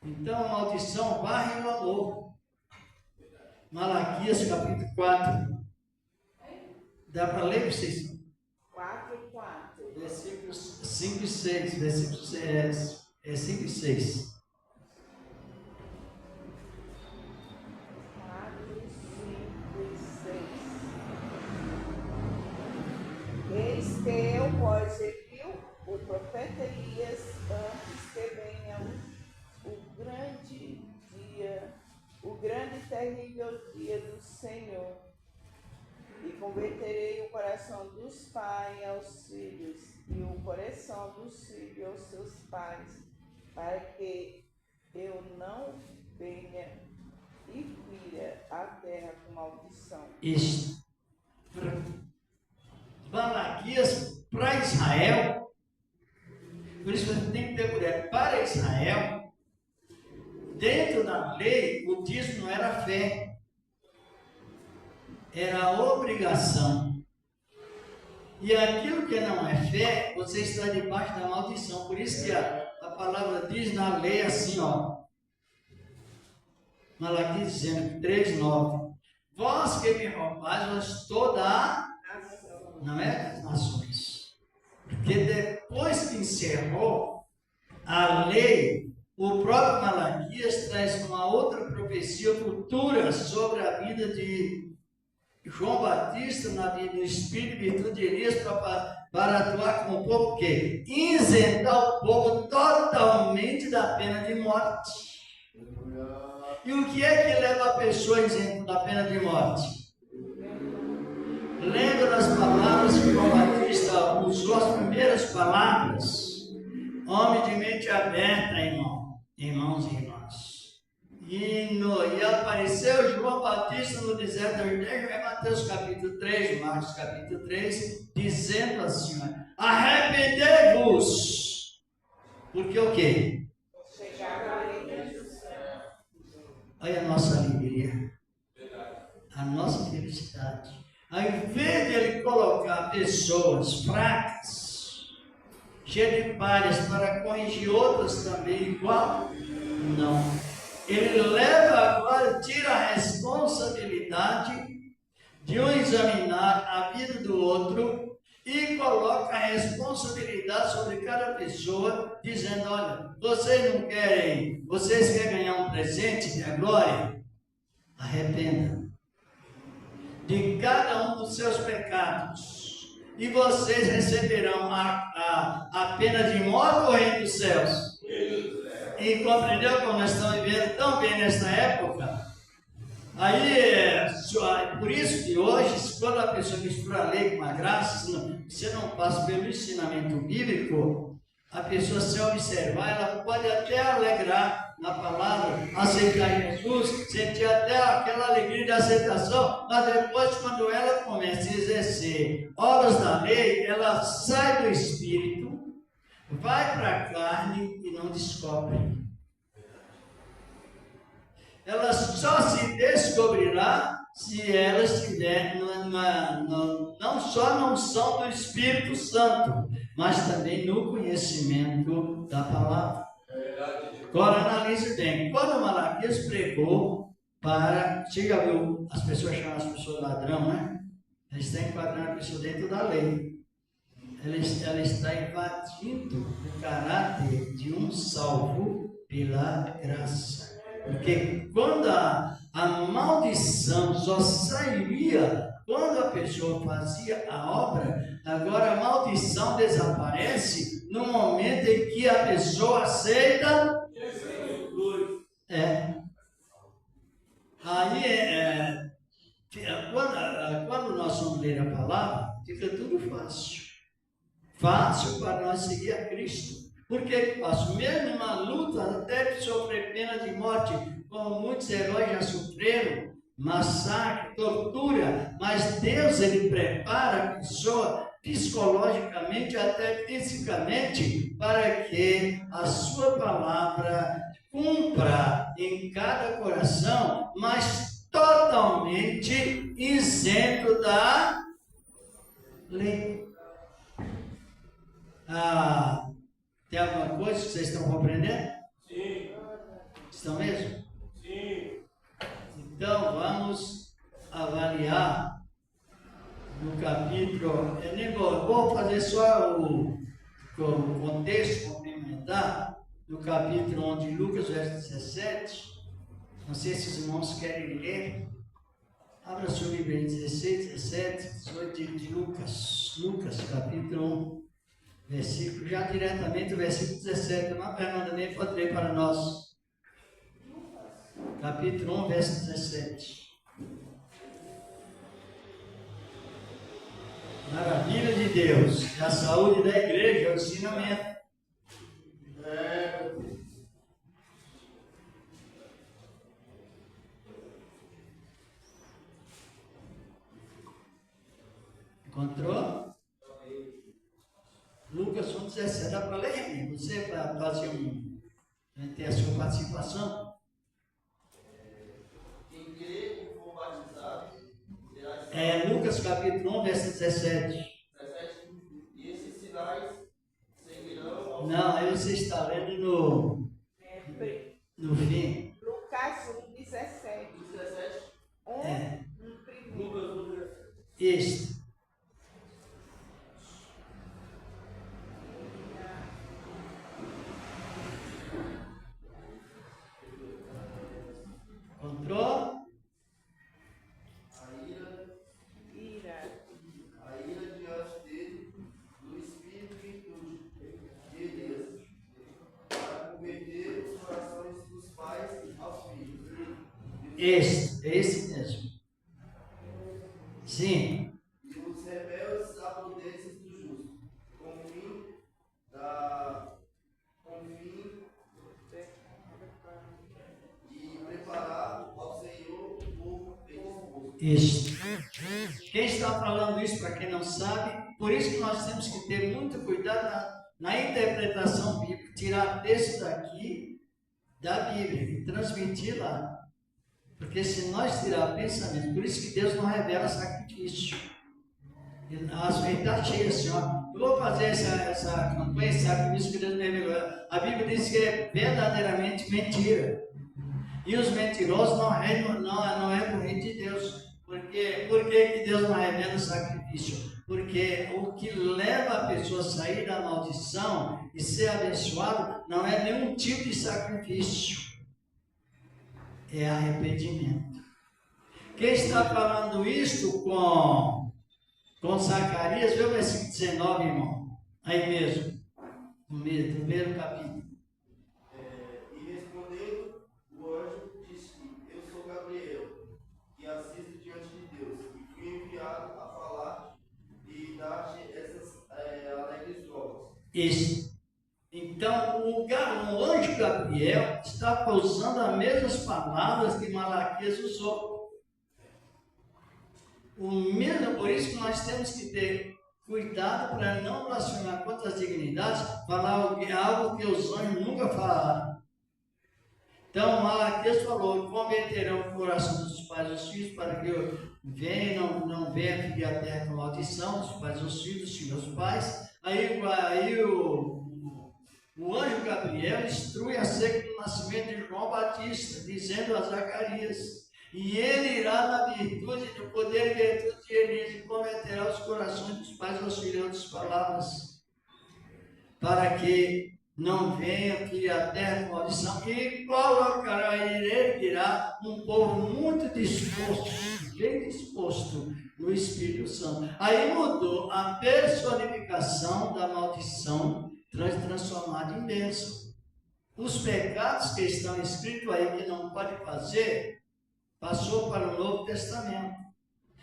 [SPEAKER 3] Então, a maldição varre o amor. Malaquias, capítulo 4. Dá para ler para vocês?
[SPEAKER 5] 4 e 4.
[SPEAKER 3] Versículos 5 e 6. Versículos 5 e 6.
[SPEAKER 5] 4, 5 e 6. Eis que eu vos envio o profeta Elias antes que venha o grande dia, o grande e terrível dia do Senhor. E converterei o coração dos pais aos filhos, e o coração dos filhos aos seus pais, para que eu não venha e fira a terra com maldição.
[SPEAKER 3] Isso. Malaquias para Israel. Por isso você tem que ter cuidado. Para Israel, dentro da lei, o dízimo não era fé. Era a obrigação. E aquilo que não é fé, você está debaixo da maldição. Por isso que a palavra diz na lei assim, ó. Malaquias dizendo, 3:9. Vós que me roubais, vós toda a... Não é das nações. Porque depois que encerrou a lei, o próprio Malaquias traz uma outra profecia futura sobre a vida de João Batista na vida do Espírito e virtude de Elias para atuar com o povo que isentar o povo totalmente da pena de morte. E o que é que leva a pessoa isenta da pena de morte? Lendo nas palavras que João Batista usou, as primeiras palavras, homem de mente aberta, irmãos e irmãs. E apareceu João Batista no deserto da Judéia, em Mateus capítulo 3, Marcos capítulo 3, dizendo assim, arrependei-vos. Porque o quê? Olha a nossa alegria, a nossa felicidade. Ao invés de ele colocar pessoas fracas, cheias de falhas, para corrigir outras também igual, não. Ele leva agora, tira a responsabilidade de um examinar a vida do outro e coloca a responsabilidade sobre cada pessoa, dizendo, olha, vocês querem ganhar um presente de glória? Arrependa de cada um dos seus pecados e vocês receberão a pena de morte ou reino dos céus. E compreendeu como nós estamos vivendo tão bem nesta época? Aí, por isso que hoje, quando a pessoa mistura a lei com a graça, você não passa pelo ensinamento bíblico, a pessoa, se observar, ela pode até alegrar na palavra, aceitar Jesus, sentir até aquela alegria de aceitação, mas depois, quando ela começa a exercer obras da lei, ela sai do espírito, vai para a carne e não descobre. Ela só se descobrirá se ela estiver não só na unção do Espírito Santo, mas também no conhecimento da palavra. Agora analise bem. Quando Malaquias pregou você já viu as pessoas chamam as pessoas ladrão, né? Ela está enquadrando a pessoa dentro da lei. Ela está invadindo o caráter de um salvo pela graça. Porque quando a maldição só sairia quando a pessoa fazia a obra, agora a maldição desaparece no momento em que a pessoa aceita Jesus. Aí, quando nós vamos ler a palavra, fica tudo fácil. Fácil para nós seguir a Cristo. Por que fácil? Mesmo na luta, até de sofrer pena de morte, como muitos heróis já sofreram, massacre, tortura, mas Deus, Ele prepara a pessoa psicologicamente, até fisicamente, para que a sua palavra cumpra em cada coração, mas totalmente isento da lei. Tem alguma coisa que vocês estão compreendendo?
[SPEAKER 1] Sim.
[SPEAKER 3] Estão mesmo?
[SPEAKER 1] Sim.
[SPEAKER 3] Então vamos avaliar no capítulo. Eu nem vou fazer só o contexto complementar. No capítulo 1 de Lucas, verso 17. Não sei se os irmãos querem ler. Abra seu livro em 16, 17, 18 de Lucas. Lucas, capítulo 1. Versículo, já diretamente o versículo 17, irmã Fernanda nem pode ler para nós. Capítulo 1, verso 17. Maravilha de Deus, é a saúde da igreja, é o ensinamento. Encontrou? Lucas 1,17, dá para ler? Você para fazer ter a sua participação?
[SPEAKER 6] Quem crê e for batizado será salvo.
[SPEAKER 3] Lucas capítulo 1, verso 17.
[SPEAKER 6] 17. E esses sinais seguirão.
[SPEAKER 3] Não, aí você está lendo no fim.
[SPEAKER 5] Lucas 1, 17.
[SPEAKER 6] 17.
[SPEAKER 5] Primeiro.
[SPEAKER 3] Este. Encontrou?
[SPEAKER 6] A ira diante dele, do Espírito de Elias, para converter os corações dos pais aos filhos.
[SPEAKER 3] Esse mesmo. Sim.
[SPEAKER 6] E os rebeldes à prudência do justo, com o fim de preparar ao Senhor o povo bem disposto.
[SPEAKER 3] Isso. Quem está falando isso, para quem não sabe, por isso que nós temos que ter muito cuidado na interpretação bíblica, tirar texto daqui da Bíblia e transmitir lá. Porque se nós tirar pensamento, por isso que Deus não revela sacrifício. Ele está cheio assim, ó. Eu vou fazer essa campanha, esse sacrifício que Deus me revelou. A Bíblia diz que é verdadeiramente mentira. E os mentirosos não é do reino de Deus. Por que Deus não revela o sacrifício? Porque o que leva a pessoa a sair da maldição e ser abençoado não é nenhum tipo de sacrifício. É arrependimento. Quem está falando isto com Zacarias, vê o versículo 19, irmão. Aí mesmo. No primeiro capítulo.
[SPEAKER 6] E respondendo, o anjo disse: Eu sou Gabriel, que assisto diante de Deus, e fui enviado a falar e dar-te essas alegres novas.
[SPEAKER 3] Isso. Então, o anjo Gabriel está usando as mesmas palavras que Malaquias usou. Por isso que nós temos que ter cuidado para não blasfemar contra as dignidades, falar algo que os anjos nunca falaram. Então, Malaquias falou: converterão o coração dos pais aos filhos, para que não venha ferir a terra com maldição, dos pais aos filhos, dos filhos aos pais. Aí o anjo Gabriel instrui acerca do nascimento de João Batista, dizendo a Zacarias: e ele irá na virtude do poder e virtude de Elias, e converterá os corações dos pais aos filhos. Outras palavras, para que não venha ferir a terra com maldição, e colocará, ele irá um povo muito disposto, bem disposto no Espírito Santo. Aí mudou a personificação da maldição, transformada em bênção. Os pecados que estão escritos aí que não pode fazer, passou para o Novo Testamento.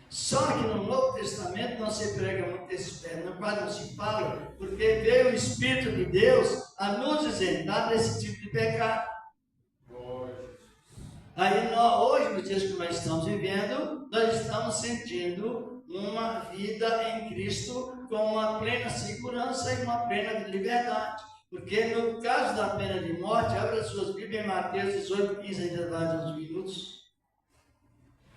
[SPEAKER 3] Só que no Novo Testamento não se prega muito esse pé, quase não se fala, porque veio o Espírito de Deus a nos isentar desse tipo de pecado. Aí hoje, nos dias que nós estamos vivendo, nós estamos sentindo uma vida em Cristo com uma plena segurança e uma plena liberdade. Porque no caso da pena de morte, abra as suas Bíblias em Mateus 18, 15, ainda vai uns minutos.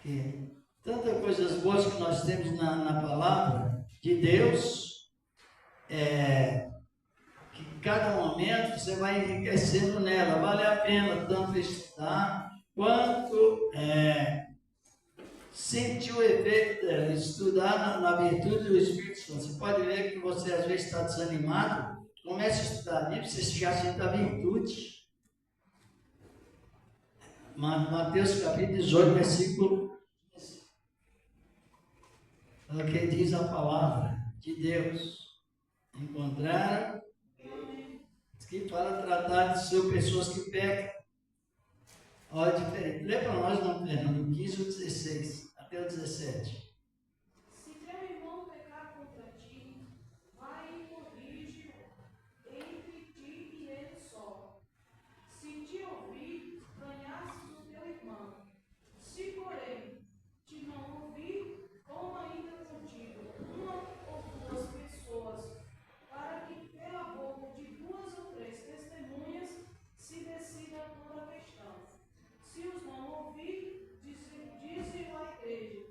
[SPEAKER 3] Que tantas coisas boas que nós temos na palavra de Deus, que cada momento você vai enriquecendo nela. Vale a pena tanto estudar, quanto sentir o efeito dela, estudar na virtude do Espírito Santo. Você pode ver que você às vezes está desanimado, comece a estudar livro, você já sente a virtude. Mateus capítulo 18, versículo 15. É o que diz a palavra de Deus. Encontraram? Que fala tratar de pessoas que pecam. Olha, diferente. Lê para nós, não, Fernando, 15 ou 16, até o 17.
[SPEAKER 4] Se teu irmão pecar contra ti, vai e corrige entre ti e ele só. Se te ouvir, ganhastes o teu irmão. Se, porém, te não ouvir, toma ainda contigo uma ou duas pessoas, para que pela boca de 2 ou 3 testemunhas se decida toda a questão. Se os não ouvir, dize-o à igreja.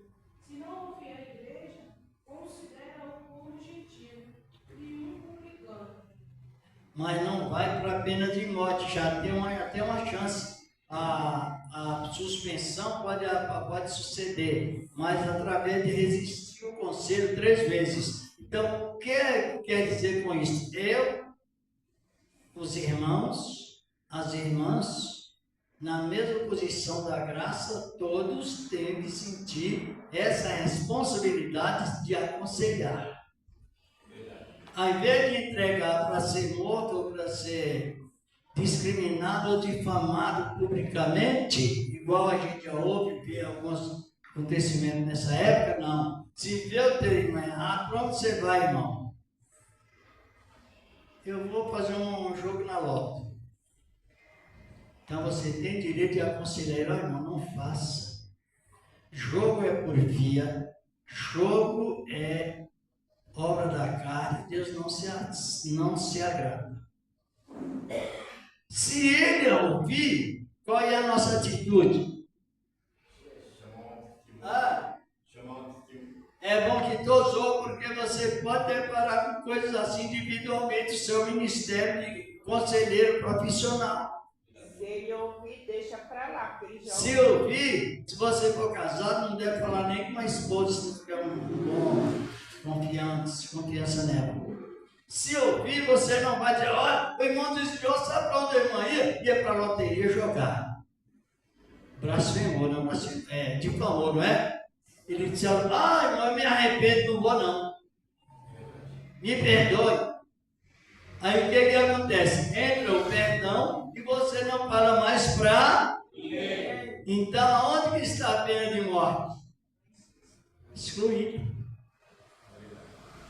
[SPEAKER 4] Se não ouvir a igreja, considera-o como gentil e publicano.
[SPEAKER 3] Mas não vai para a pena de morte, já tem uma chance. A suspensão pode suceder, mas através de resistir o conselho 3 vezes. Então, o que quer dizer com isso? Os irmãos, as irmãs, na mesma posição da graça, todos têm que sentir essa responsabilidade de aconselhar. Ao invés de entregar para ser morto ou para ser discriminado ou difamado publicamente, igual a gente já ouve ver alguns acontecimentos nessa época, não. Se vê o teu irmão errado, para onde você vai, irmão? Eu vou fazer um jogo na loto. Então você tem direito de aconselhar, irmão, não faça. Jogo é por via, jogo é obra da carne, Deus não se agrada. Se ele ouvir, qual é a nossa atitude? É bom que todos ouçam, porque você pode deparar com coisas assim individualmente, o seu ministério de conselheiro profissional.
[SPEAKER 5] Se ele ouvir, deixa para lá, porque ele já
[SPEAKER 3] Se ouvir, se você for casado, não deve falar nem com uma esposa, se não tiver confiança nela. Se ouvir, você não vai dizer, olha, o irmão desviou, sabe para onde a irmã ia? Ia para a loteria jogar. Blasfemou, não, difamou, não é? Ele disse, irmão, eu me arrependo, não vou não. Me perdoe. Aí o que acontece? Entra o perdão e você não fala mais para ninguém. Então, onde que está a pena de morte? Excluído.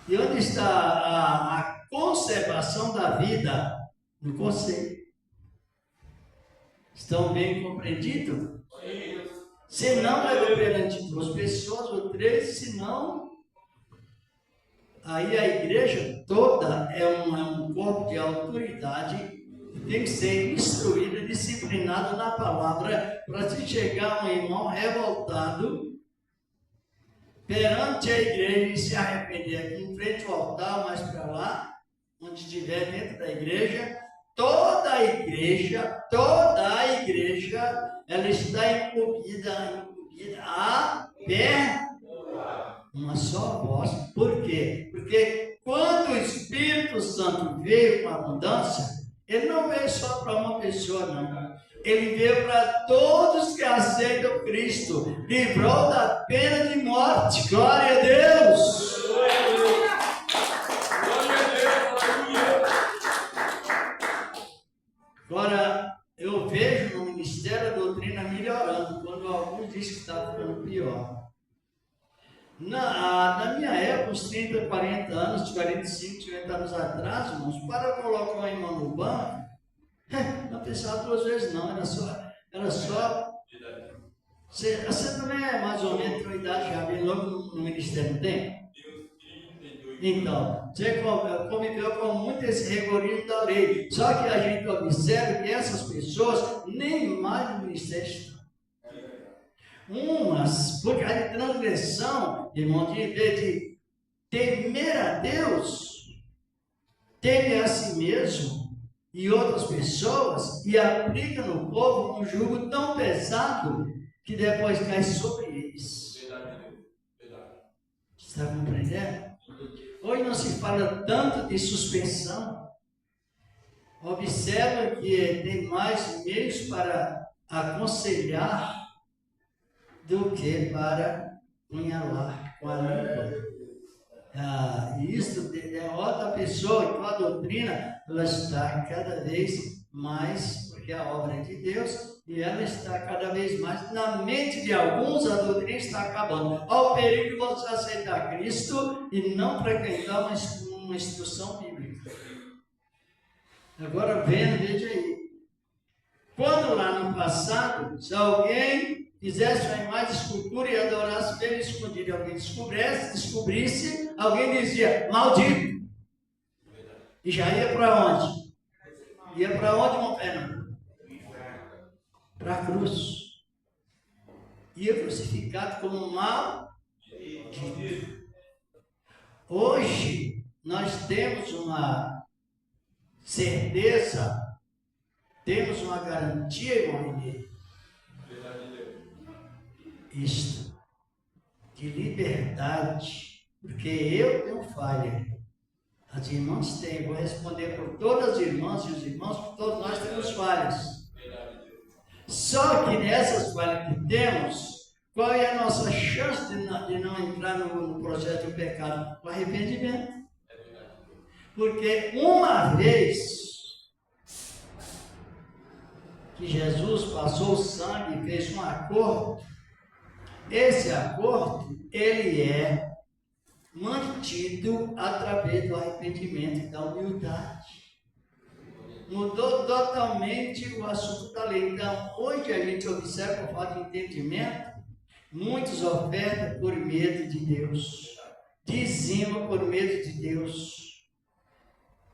[SPEAKER 3] E onde está a conservação da vida? No conselho. Estão bem compreendidos? Se não, leva perante 2 pessoas ou 3, se não, aí a igreja toda é um corpo de autoridade, tem que ser instruída, disciplinada na palavra, para se chegar um irmão revoltado perante a igreja e se arrepender aqui em frente ao altar, mais para lá, onde estiver dentro da igreja, toda a igreja, ela está incumbida a perdoar. Uma só voz. Por quê? Porque quando o Espírito Santo veio com abundância, ele não veio só para uma pessoa, não. Ele veio para todos que aceitam Cristo. Livrou da pena de morte. Glória a Deus! Agora, eu vejo no ministério a doutrina melhorando. Quando alguns dizem que Na minha época, uns 30, 40 anos, 45, 50 anos atrás, irmãos, para colocar uma irmã no banco, não pensava duas vezes não, era só. Você também é mais ou menos uma idade já, bem logo no ministério, não tem? Então, você conviveu com muito esse regorinho da lei. Só que a gente observa que essas pessoas nem mais no ministério estão. Umas, por causa de transgressão, irmão, de temer a Deus, temer a si mesmo e outras pessoas, e aplica no povo um jugo tão pesado que depois cai sobre eles.
[SPEAKER 1] Verdade.
[SPEAKER 3] Está compreendendo? Hoje não se fala tanto de suspensão. Observa que tem mais meios para aconselhar do que para punhalar com a língua. E isso derrota a pessoa. Então a doutrina ela está cada vez mais, porque a obra é de Deus, e ela está cada vez mais na mente de alguns. A doutrina está acabando. Ao perigo de você aceitar Cristo e não frequentar uma instrução bíblica. Agora veja aí. Quando lá no passado, se alguém fizesse uma imagem de escultura e adorasse bem escondido, e alguém descobrisse, alguém dizia, maldito. E já ia para onde? Ia para onde, irmão Fernando? Para a cruz. Ia crucificado como maldito. Hoje, nós temos uma certeza, temos uma garantia, irmão Renê, isto, de liberdade, porque eu tenho falha, as irmãs têm, vou responder por todas as irmãs e os irmãos, porque todos nós temos falhas. Só que nessas falhas que temos, qual é a nossa chance de não entrar no processo do pecado? O arrependimento. Porque uma vez que Jesus passou o sangue e fez um acordo, esse acordo, ele é mantido através do arrependimento e da humildade. Mudou totalmente o assunto da lei. Então, hoje a gente observa, por falta de entendimento, muitos ofertam por medo de Deus, dizimam por medo de Deus.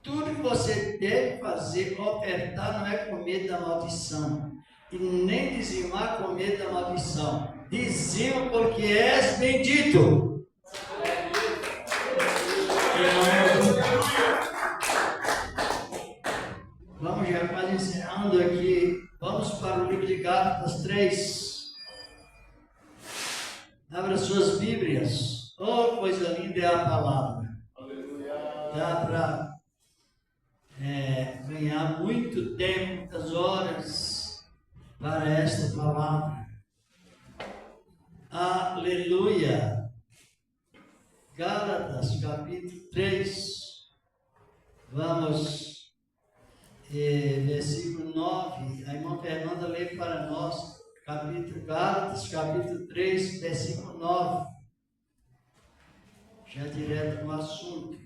[SPEAKER 3] Tudo que você deve fazer, ofertar, não é com medo da maldição, e nem dizimar com medo da maldição. Dizima porque és bendito. Vamos já quase encerrando aqui. Vamos para o livro de Gálatas 3. Abra suas Bíblias. Oh, coisa linda é a palavra. Dá para ganhar muito tempo, muitas horas para esta palavra. Aleluia! Gálatas capítulo 3, vamos, versículo 9, a irmã Fernanda lê para nós, Gálatas capítulo 3, versículo 9, já direto no assunto.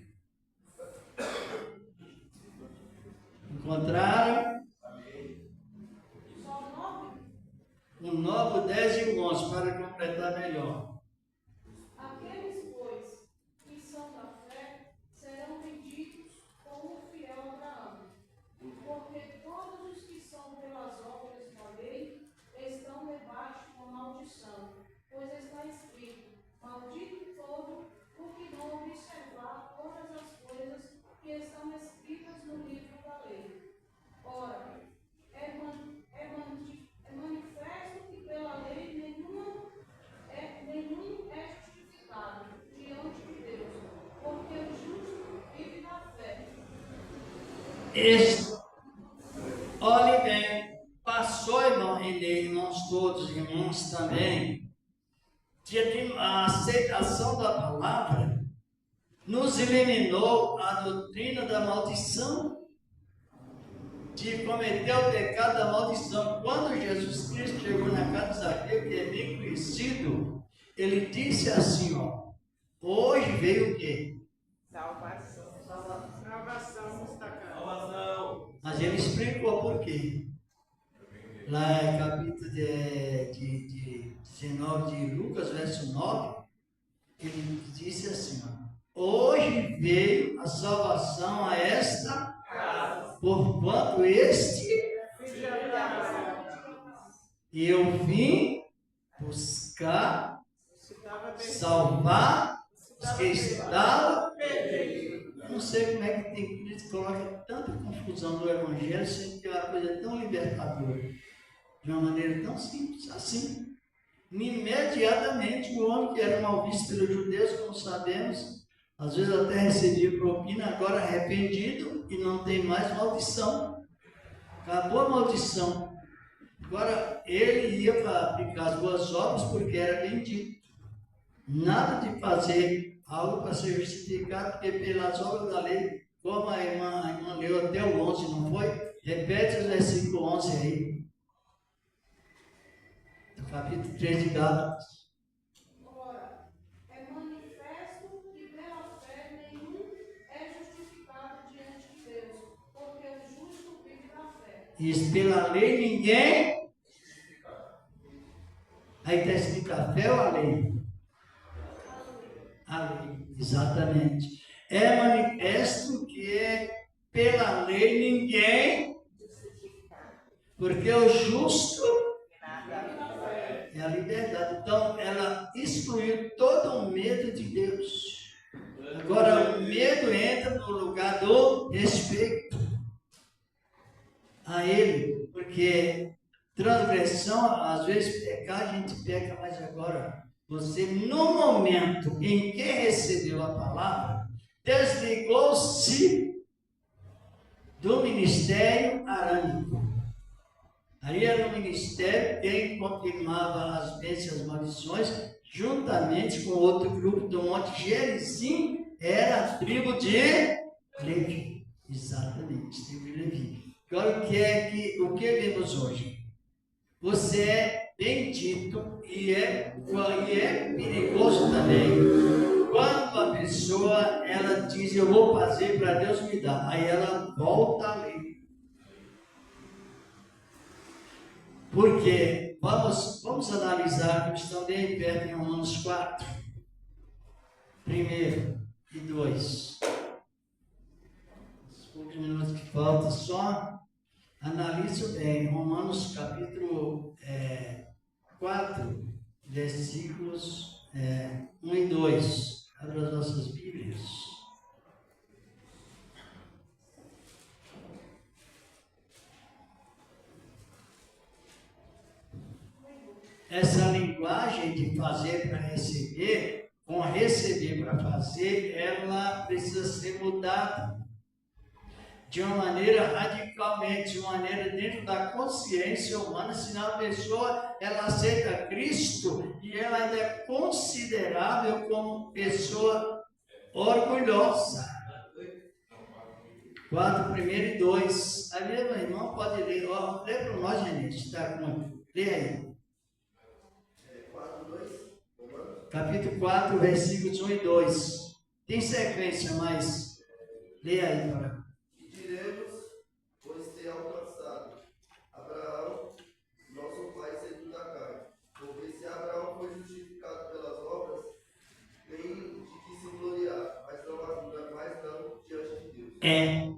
[SPEAKER 3] Encontraram? O 9, o 10 e o 11, para completar melhor.
[SPEAKER 4] Aqueles, pois, que são da fé, serão benditos como o fiel Abraão. Porque todos os que são pelas obras da lei estão debaixo da maldição. Pois está escrito, maldito todo o que não observar todas as coisas que estão escritas no livro da lei. Ora, é manifesto que pela lei nenhum é justificado diante de Deus, porque o justo vive da fé.
[SPEAKER 3] Olhe bem, passou, irmão Renê, irmãos todos, irmãos também, que a aceitação da palavra nos eliminou a doutrina da maldição, de cometer o pecado da maldição. Quando Jesus Cristo chegou na casa de Zaqueu, que é bem conhecido, ele disse assim, ó, Hoje veio o quê?
[SPEAKER 5] Salvação.
[SPEAKER 3] Mas ele explicou por quê. Lá é capítulo de 19 de Lucas, verso 9, ele disse assim, ó, hoje veio a salvação a esta casa, porquanto este eu vim buscar, salvar os que estavam perdidos. Eu não sei como é que tem gente que coloca tanta confusão no Evangelho sem que é uma coisa tão libertadora. De uma maneira tão simples assim. Imediatamente o homem que era mal visto pelos judeus, como sabemos, às vezes até recebia propina, agora arrependido e não tem mais maldição. Acabou a maldição. Agora ele ia para aplicar as boas obras porque era bendito. Nada de fazer algo para ser justificado, porque pelas obras da lei, como a irmã leu até o 11, não foi? Repete o versículo 11 aí. Capítulo 3 de Gálatas.
[SPEAKER 4] Ora, é manifesto que pela fé nenhum é justificado diante de Deus, porque o justo vive da fé.
[SPEAKER 3] E pela lei ninguém. Aí está escrito a fé ou a lei? A lei, exatamente. É manifesto que pela lei ninguém, porque o justo é a liberdade. Então, ela excluiu todo o medo de Deus. Agora, o medo entra no lugar do respeito a Ele. Porque transgressão, às vezes pecar, a gente peca, mas agora, você, no momento em que recebeu a palavra, desligou-se do ministério arânico. Aí era o ministério quem confirmava as bênçãos e as maldições, juntamente com outro grupo do Monte Gerizim, era a tribo de Levi. Exatamente, tribo de Levi. Agora, o que vemos hoje? Você é bendito e é perigoso também. Quando a pessoa, ela diz, eu vou fazer para Deus me dar, aí ela volta a lei. Porque, vamos analisar a questão bem perto em Romanos 4, 1 e 2. Os poucos minutos que faltam, só analise bem, Romanos capítulo 4, versículos 1 e 2. Abra as nossas Bíblias. Essa linguagem de fazer para receber, com receber para fazer, ela precisa ser mudada de uma maneira radicalmente, de uma maneira dentro da consciência humana, senão a pessoa, ela aceita Cristo e ela ainda é considerável como pessoa orgulhosa. 4, 1 e 2. Aí, meu irmão, pode ler. Lê para nós, Renete, está com. Lê aí. Capítulo 4, versículos 1 e 2. Tem sequência, mas lê aí para.
[SPEAKER 6] E diremos, pois ter alcançado Abraão, nosso pai segundo a carne. Porque se Abraão foi justificado pelas obras, tem de que se gloriar, mas não diante de Deus.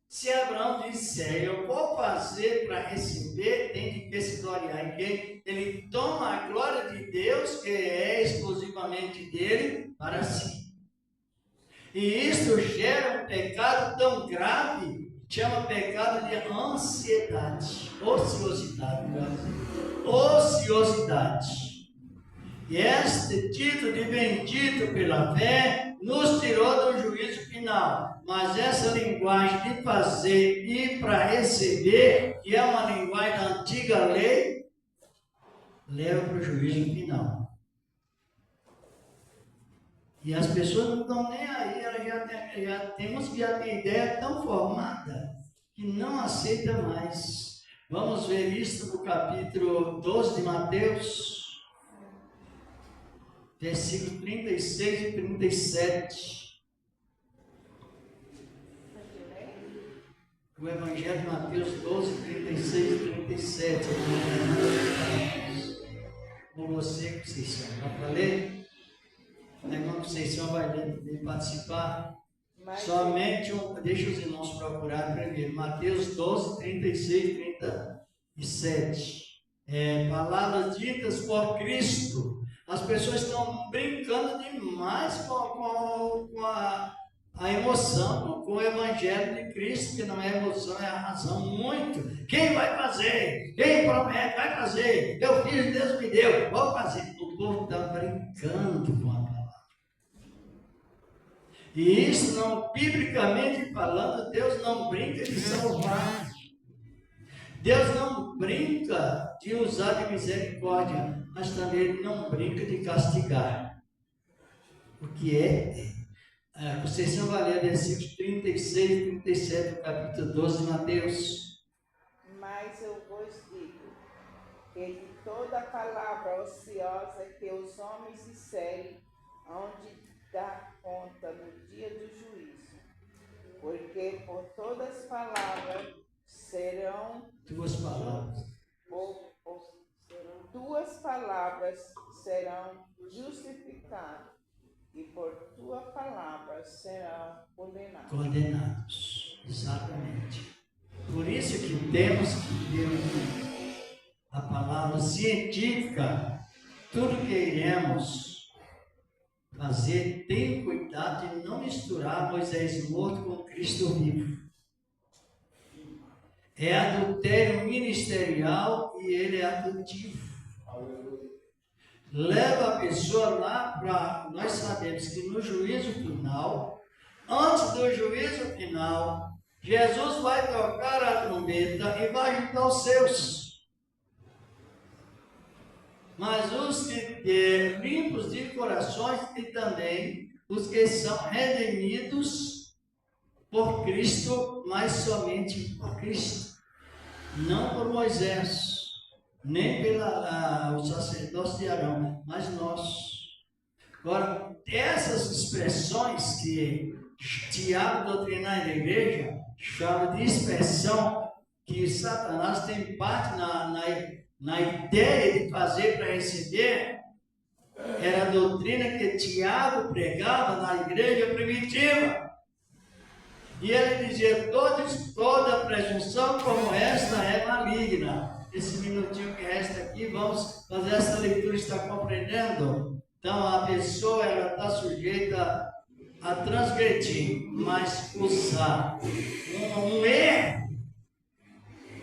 [SPEAKER 3] Se Abraão disser, eu vou fazer para receber, tem de que se gloriar em quem? Ele toma a glória de Deus, que é exclusivamente dele, para si. E isso gera um pecado tão grave, chama pecado de ansiedade, ociosidade. Ociosidade. E este título de bendito pela fé nos tirou do juízo final. Mas essa linguagem de fazer e para receber, que é uma linguagem da antiga lei, leva para o juízo final. E as pessoas não estão nem aí, elas temos que já ter ideia tão formada que não aceita mais. Vamos ver isso no capítulo 12 de Mateus. versículos 36 e 37. O Evangelho de Mateus 12, 36 e 37. Com você, Conceição. Dá para ler? A irmã Conceição vai participar. Somente deixa os irmãos procurar primeiro. Mateus 12, 36 e 37. Palavras ditas por Cristo. As pessoas estão brincando demais com a emoção, com o Evangelho de Cristo, que não é emoção, é a razão. Muito. Quem vai fazer? Quem promete? Vai fazer. Eu fiz, Deus me deu. Vou fazer. O povo está brincando com a palavra. E isso, não, biblicamente falando, Deus não brinca de salvar. Deus não brinca de usar de misericórdia, mas também Ele não brinca de castigar. O que é? Vocês vão ler versículos 36 e 37 do capítulo 12 de Mateus.
[SPEAKER 5] Mas eu vos digo que de toda palavra ociosa que os homens disserem, onde dar conta no dia do juízo, porque por todas palavras serão
[SPEAKER 3] Duas palavras.
[SPEAKER 5] Tuas palavras serão justificadas e por tua palavra serão condenados.
[SPEAKER 3] Condenados, exatamente. Por isso que temos que ter a palavra científica. Tudo que iremos fazer, tenha cuidado de não misturar Moisés morto com Cristo vivo. É adultério ministerial e ele é adutivo. Leva a pessoa lá para... Nós sabemos que no juízo final, antes do juízo final, Jesus vai tocar a trombeta e vai juntar os seus. Mas os que limpos de corações e também os que são redimidos por Cristo, mas somente por Cristo. Não por Moisés, nem pelo sacerdócio de Arão, mas nós. Agora, essas expressões que Tiago, doutrinário da igreja, chama de expressão que Satanás tem parte na ideia de fazer para receber, era a doutrina que Tiago pregava na igreja primitiva. E ele dizia, toda presunção como esta é maligna. Esse minutinho que resta aqui, vamos fazer essa leitura, está compreendendo? Então a pessoa está sujeita a transgredir, mas usar um erro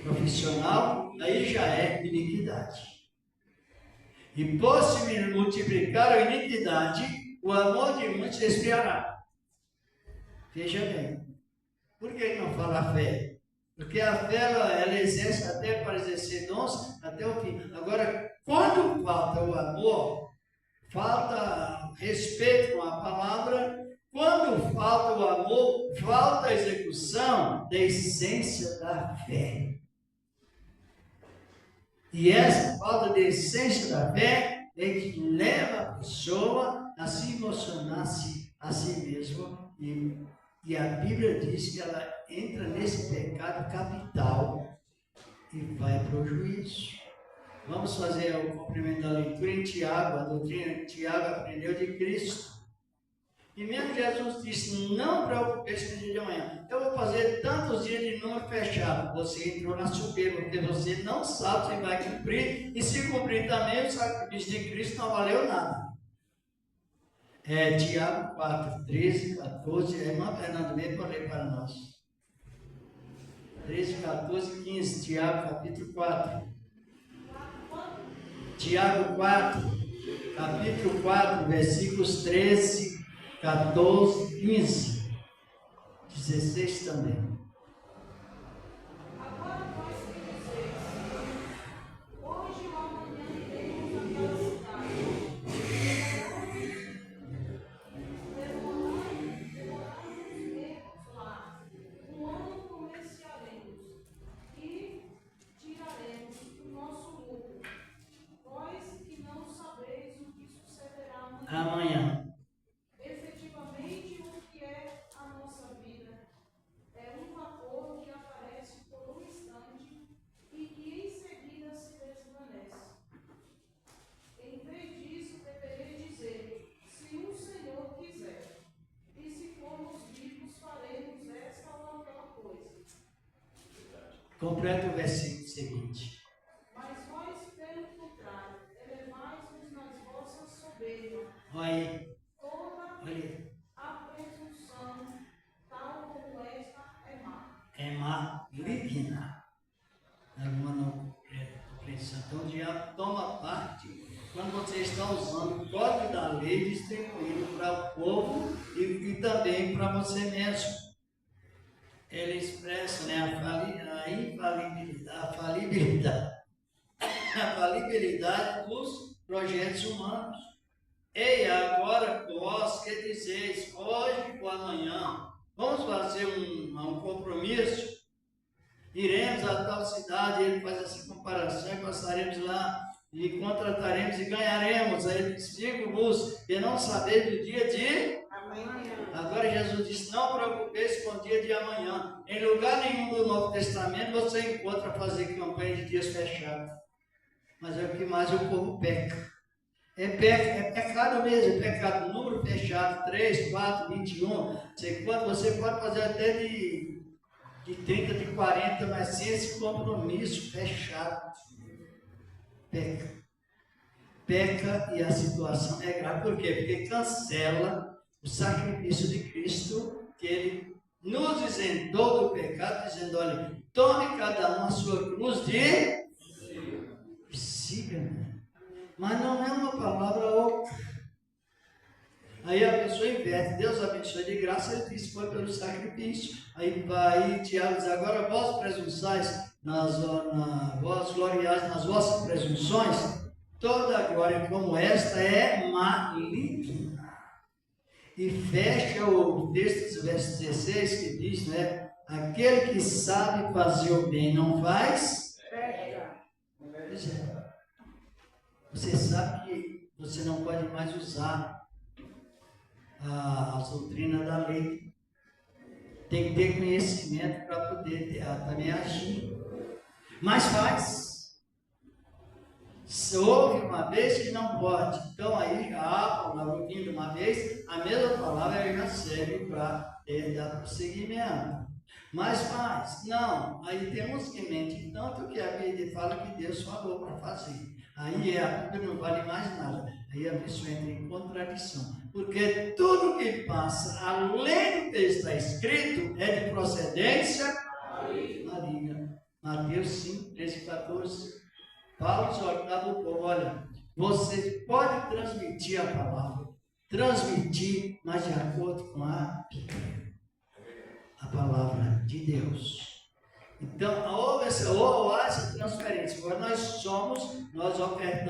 [SPEAKER 3] profissional, aí já é iniquidade. E por se multiplicar a iniquidade, o amor de muitos se esfriará. Veja bem. Por que não fala a fé? Porque a fé ela exerce até para exercer dons até o fim. Agora, quando falta o amor, falta respeito com a palavra, quando falta o amor, falta a execução da essência da fé. E essa falta de essência da fé é que leva a pessoa a se emocionar-se a si mesmo. E a Bíblia diz que ela entra nesse pecado capital e vai para o juízo. Vamos fazer o cumprimento da leitura em Tiago. A doutrina que Tiago aprendeu de Cristo. E mesmo Jesus disse, não preocupe-se com o dia de amanhã. Eu vou fazer tantos dias de número fechado. Você entrou na soberba, porque você não sabe se vai cumprir. E se cumprir também, o sacrifício de Cristo não valeu nada. Tiago 4, 13, 14. A irmã Fernanda vem para ler para nós. 13, 14 e 15. Tiago capítulo 4. Tiago 4, capítulo 4, versículos 13, 14, 15, 16 também.
[SPEAKER 4] Agora vós que dizeis, hoje ou amanhã iremos àquela cidade. Demoramos lá, um ano comerciaremos e tiraremos o nosso lucro. Vós que não sabeis o que sucederá amanhã.
[SPEAKER 3] Completa o versículo seguinte.
[SPEAKER 4] Mas vós, pelo contrário, elevai-vos nas vossas soberbas,
[SPEAKER 3] Olha aí,
[SPEAKER 4] toda
[SPEAKER 3] olha aí.
[SPEAKER 4] a presunção, tal como esta é má.
[SPEAKER 3] É maligna. Alguma compreensão. Então o diabo toma parte quando você está usando o código da lei distribuído para o povo e também para você mesmo. Ele expressa, né, a falibilidade dos projetos humanos. Ei, agora vós que dizeis, hoje ou amanhã, vamos fazer um compromisso, iremos a tal cidade, ele faz essa comparação, passaremos lá e contrataremos e ganharemos. Aí ele diz, digo-vos, e não sabeis do dia de...
[SPEAKER 5] Amanhã.
[SPEAKER 3] Agora Jesus disse, não preocupeis com o dia de amanhã. Em lugar nenhum do Novo Testamento você encontra fazer campanha de dias fechados. Mas é o que mais o povo peca. É pecado mesmo, é pecado. Número fechado, 3, 4, 21. Sei quanto, você pode fazer até de 30, de 40, mas sem esse compromisso fechado. Peca e a situação é grave. Por quê? Porque cancela o sacrifício de Cristo, que ele nos isentou do pecado, dizendo, olha, tome cada um a sua cruz de... Siga-me. Mas não é uma palavra oca. Aí a pessoa inverte, Deus abençoe de graça, ele diz, foi pelo sacrifício. Aí Tiago diz, agora vós presunçais, vós gloriais nas vossas presunções, toda glória como esta é maligna. E fecha o texto do verso 16 que diz, né? Aquele que sabe fazer o bem não faz. Você sabe que você não pode mais usar a doutrina da lei. Tem que ter conhecimento para poder também agir. Mas faz. Se houve uma vez que não pode, então aí já a palavra vindo uma vez, a mesma palavra já serve para dar prosseguimento. Mas faz, não, aí temos que mentir tanto que a Bíblia fala que Deus falou para fazer. Aí a Bíblia não vale mais nada, aí a pessoa entra em contradição, porque tudo que passa além do que está escrito é de procedência maligna. Mateus 5, 13 e 14. Paulo exortava o povo, olha, você pode transmitir a palavra, mas de acordo com a palavra de Deus. Então, houve essa transferência. Agora nós ofertamos